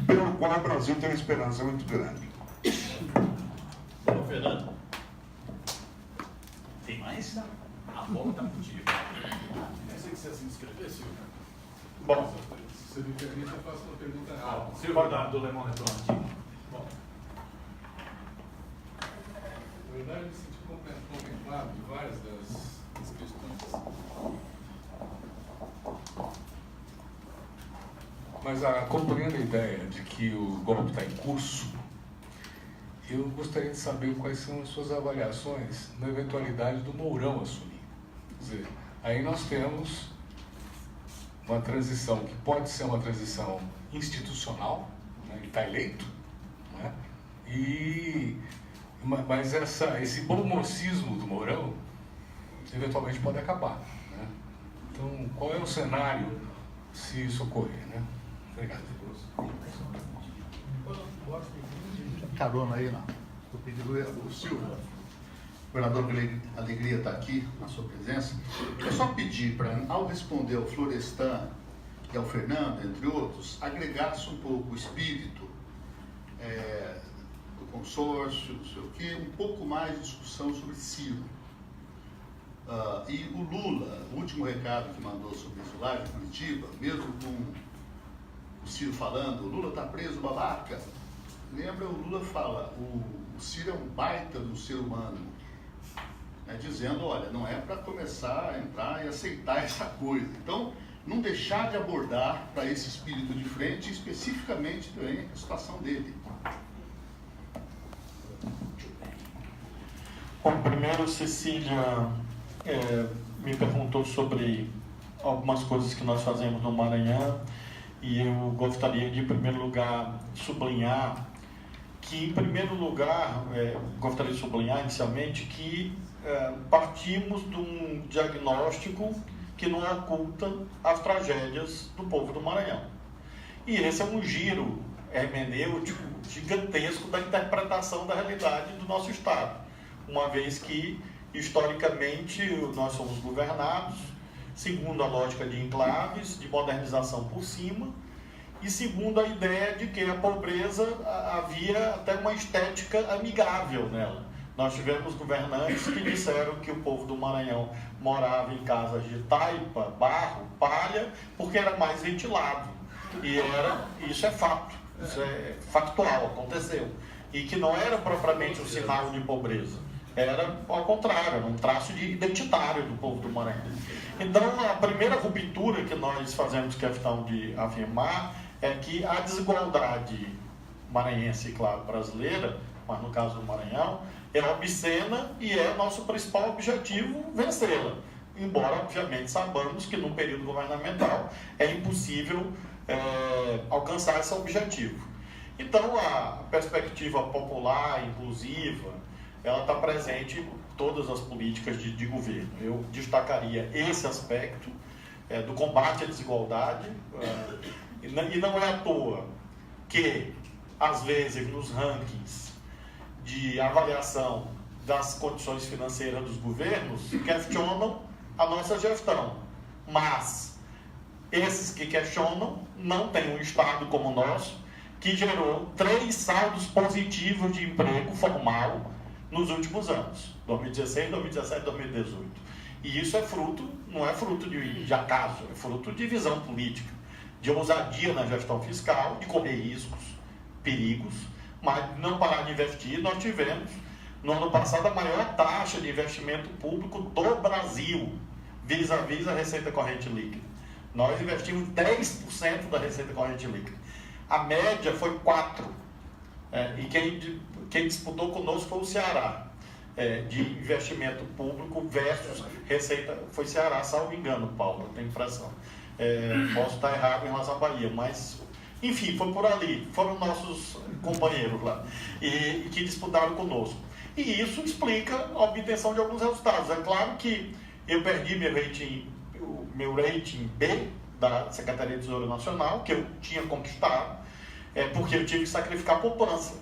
pelo qual o Brasil tem uma esperança muito grande. Bom, Fernando. Tem mais? A bola está contigo. Pensei que você ia se inscrever, Silvio. Bom. Se você me permite, eu faço uma pergunta rápida. Silvio do Le Monde Diplomatique. Bom. Na verdade, eu me senti contemplado de várias das questões. Mas acompanhando a ideia de que o golpe está em curso, eu gostaria de saber quais são as suas avaliações na eventualidade do Mourão assumir. Quer dizer, aí nós temos uma transição que pode ser uma transição institucional, né? Ele está eleito, né? Mas esse bom mocismo do Mourão eventualmente pode acabar, né? Então, qual é o cenário se isso ocorrer, né? Obrigado. Carona aí, não. Estou pedindo o Silvio. Governador, alegria estar aqui na sua presença. Eu só pedir para, ao responder ao Florestan e ao Fernando, entre outros, agregasse um pouco o espírito do consórcio, não sei o quê, um pouco mais de discussão sobre Ciro. E o Lula, o último recado que mandou sobre isso lá de Curitiba, mesmo com o Ciro falando, o Lula está preso, babaca. Lembra, o Lula fala, o Ciro é um baita do ser humano, né, dizendo, olha, não é para começar a entrar e aceitar essa coisa. Então, não deixar de abordar para esse espírito de frente, especificamente também a situação dele. Bom, primeiro, Cecília me perguntou sobre algumas coisas que nós fazemos no Maranhão, e eu gostaria de, em primeiro lugar, sublinhar que, em primeiro lugar, gostaria de sublinhar inicialmente que partimos de um diagnóstico que não oculta as tragédias do povo do Maranhão. E esse é um giro hermenêutico gigantesco da interpretação da realidade do nosso Estado, uma vez que, historicamente, nós somos governados segundo a lógica de enclaves, de modernização por cima, e segundo a ideia de que a pobreza havia até uma estética amigável nela. Nós tivemos governantes que disseram que o povo do Maranhão morava em casas de taipa, barro, palha, porque era mais ventilado. E isso é fato, isso é factual, aconteceu. E que não era propriamente um sinal de pobreza. Era, ao contrário, era um traço identitário do povo do Maranhão. Então, a primeira ruptura que nós fazemos questão de afirmar é que a desigualdade maranhense, claro, brasileira, mas no caso do Maranhão, é obscena e é nosso principal objetivo vencê-la. Embora, obviamente, saibamos que no período governamental é impossível alcançar esse objetivo. Então, a perspectiva popular, inclusiva, ela está presente em todas as políticas de governo. Eu destacaria esse aspecto do combate à desigualdade, e não é à toa que, às vezes, nos rankings de avaliação das condições financeiras dos governos, questionam a nossa gestão. Mas esses que questionam não têm um Estado como o nosso, que gerou 3 saldos positivos de emprego formal nos últimos anos, 2016, 2017, 2018. E isso não é fruto de acaso, é fruto de visão política, de ousadia na gestão fiscal, de correr riscos, perigos, mas não parar de investir. Nós tivemos, no ano passado, a maior taxa de investimento público do Brasil, vis-à-vis a receita corrente líquida. Nós investimos 10% da receita corrente líquida. A média foi 4%. E quem disputou conosco foi o Ceará, de investimento público versus receita. Foi Ceará, salvo engano, Paulo, eu tenho impressão. Posso estar errado em relação à Bahia, mas, enfim, foi por ali. Foram nossos companheiros lá, e que disputaram conosco. E isso explica a obtenção de alguns resultados. É claro que eu perdi meu rating B da Secretaria de Tesouro Nacional, que eu tinha conquistado, porque eu tive que sacrificar a poupança.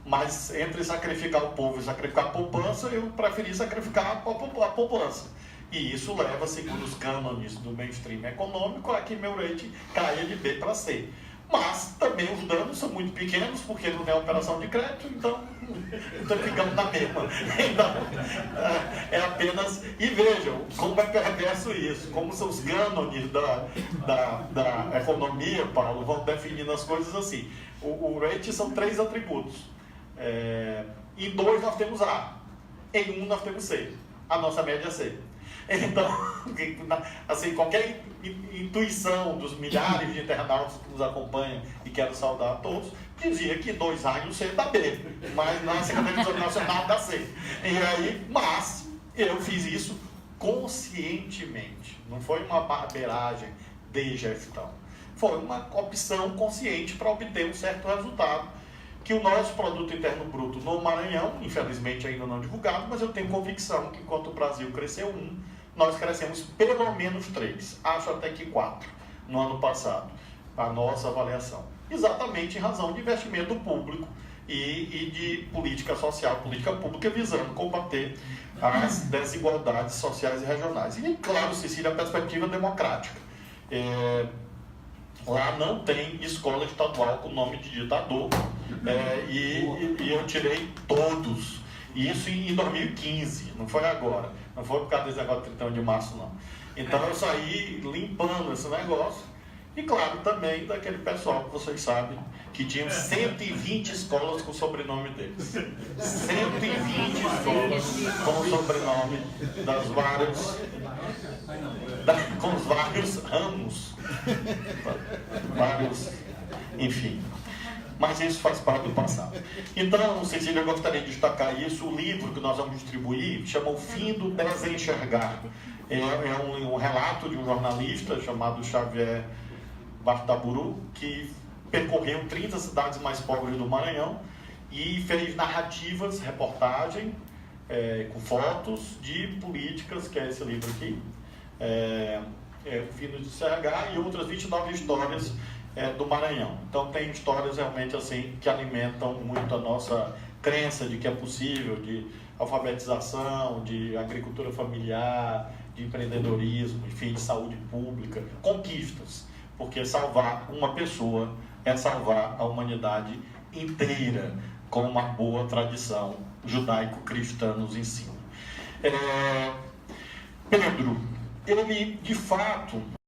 Mas entre sacrificar o povo e sacrificar a poupança, eu preferi sacrificar a poupança. E isso leva, segundo os cânones do mainstream econômico, a que meu rating caia de B para C. Mas também os danos são muito pequenos, porque não tem operação de crédito, então ficamos na mesma. Então, é apenas... E vejam, como é perverso isso, como são os cânones da economia, Paulo, vão definindo as coisas assim. O rating são 3 atributos. Em 2 nós temos A, em 1 nós temos C. A nossa média é C. Então, assim, qualquer intuição dos milhares de internautas que nos acompanham, e quero saudar a todos, dizia que 2A e 1C dá B, mas na Secretaria Nacional dá C. E aí, mas eu fiz isso conscientemente, não foi uma barbeiragem de gestão, foi uma opção consciente para obter um certo resultado, que o nosso produto interno bruto no Maranhão, infelizmente ainda não divulgado, mas eu tenho convicção que enquanto o Brasil cresceu 1, nós crescemos pelo menos 3, acho até que 4, no ano passado, a nossa avaliação. Exatamente em razão de investimento público e de política social, política pública visando combater as desigualdades sociais e regionais. E, claro, Cecília, a perspectiva democrática. Lá não tem escola estadual com nome de ditador, e eu tirei todos. Isso em 2015, não foi agora. Não foi por causa desse negócio de 31 de março, não. Então eu saí limpando esse negócio. E claro, também daquele pessoal que vocês sabem, que tinham 120 escolas com o sobrenome deles. 120 escolas com o sobrenome com os vários ramos. Enfim. Mas isso faz parte do passado. Então, Cecília, eu gostaria de destacar isso. O livro que nós vamos distribuir chama O Fim do Desenxergar. É um relato de um jornalista chamado Xavier Bartaburu, que percorreu 30 cidades mais pobres do Maranhão e fez narrativas, reportagem, com fotos de políticas, que é esse livro aqui, O Fim do Desenxergar, e outras 29 histórias do Maranhão. Então tem histórias realmente assim que alimentam muito a nossa crença de que é possível, de alfabetização, de agricultura familiar, de empreendedorismo, enfim, de saúde pública, conquistas, porque salvar uma pessoa é salvar a humanidade inteira, com uma boa tradição judaico-cristã nos ensina. Pedro, ele de fato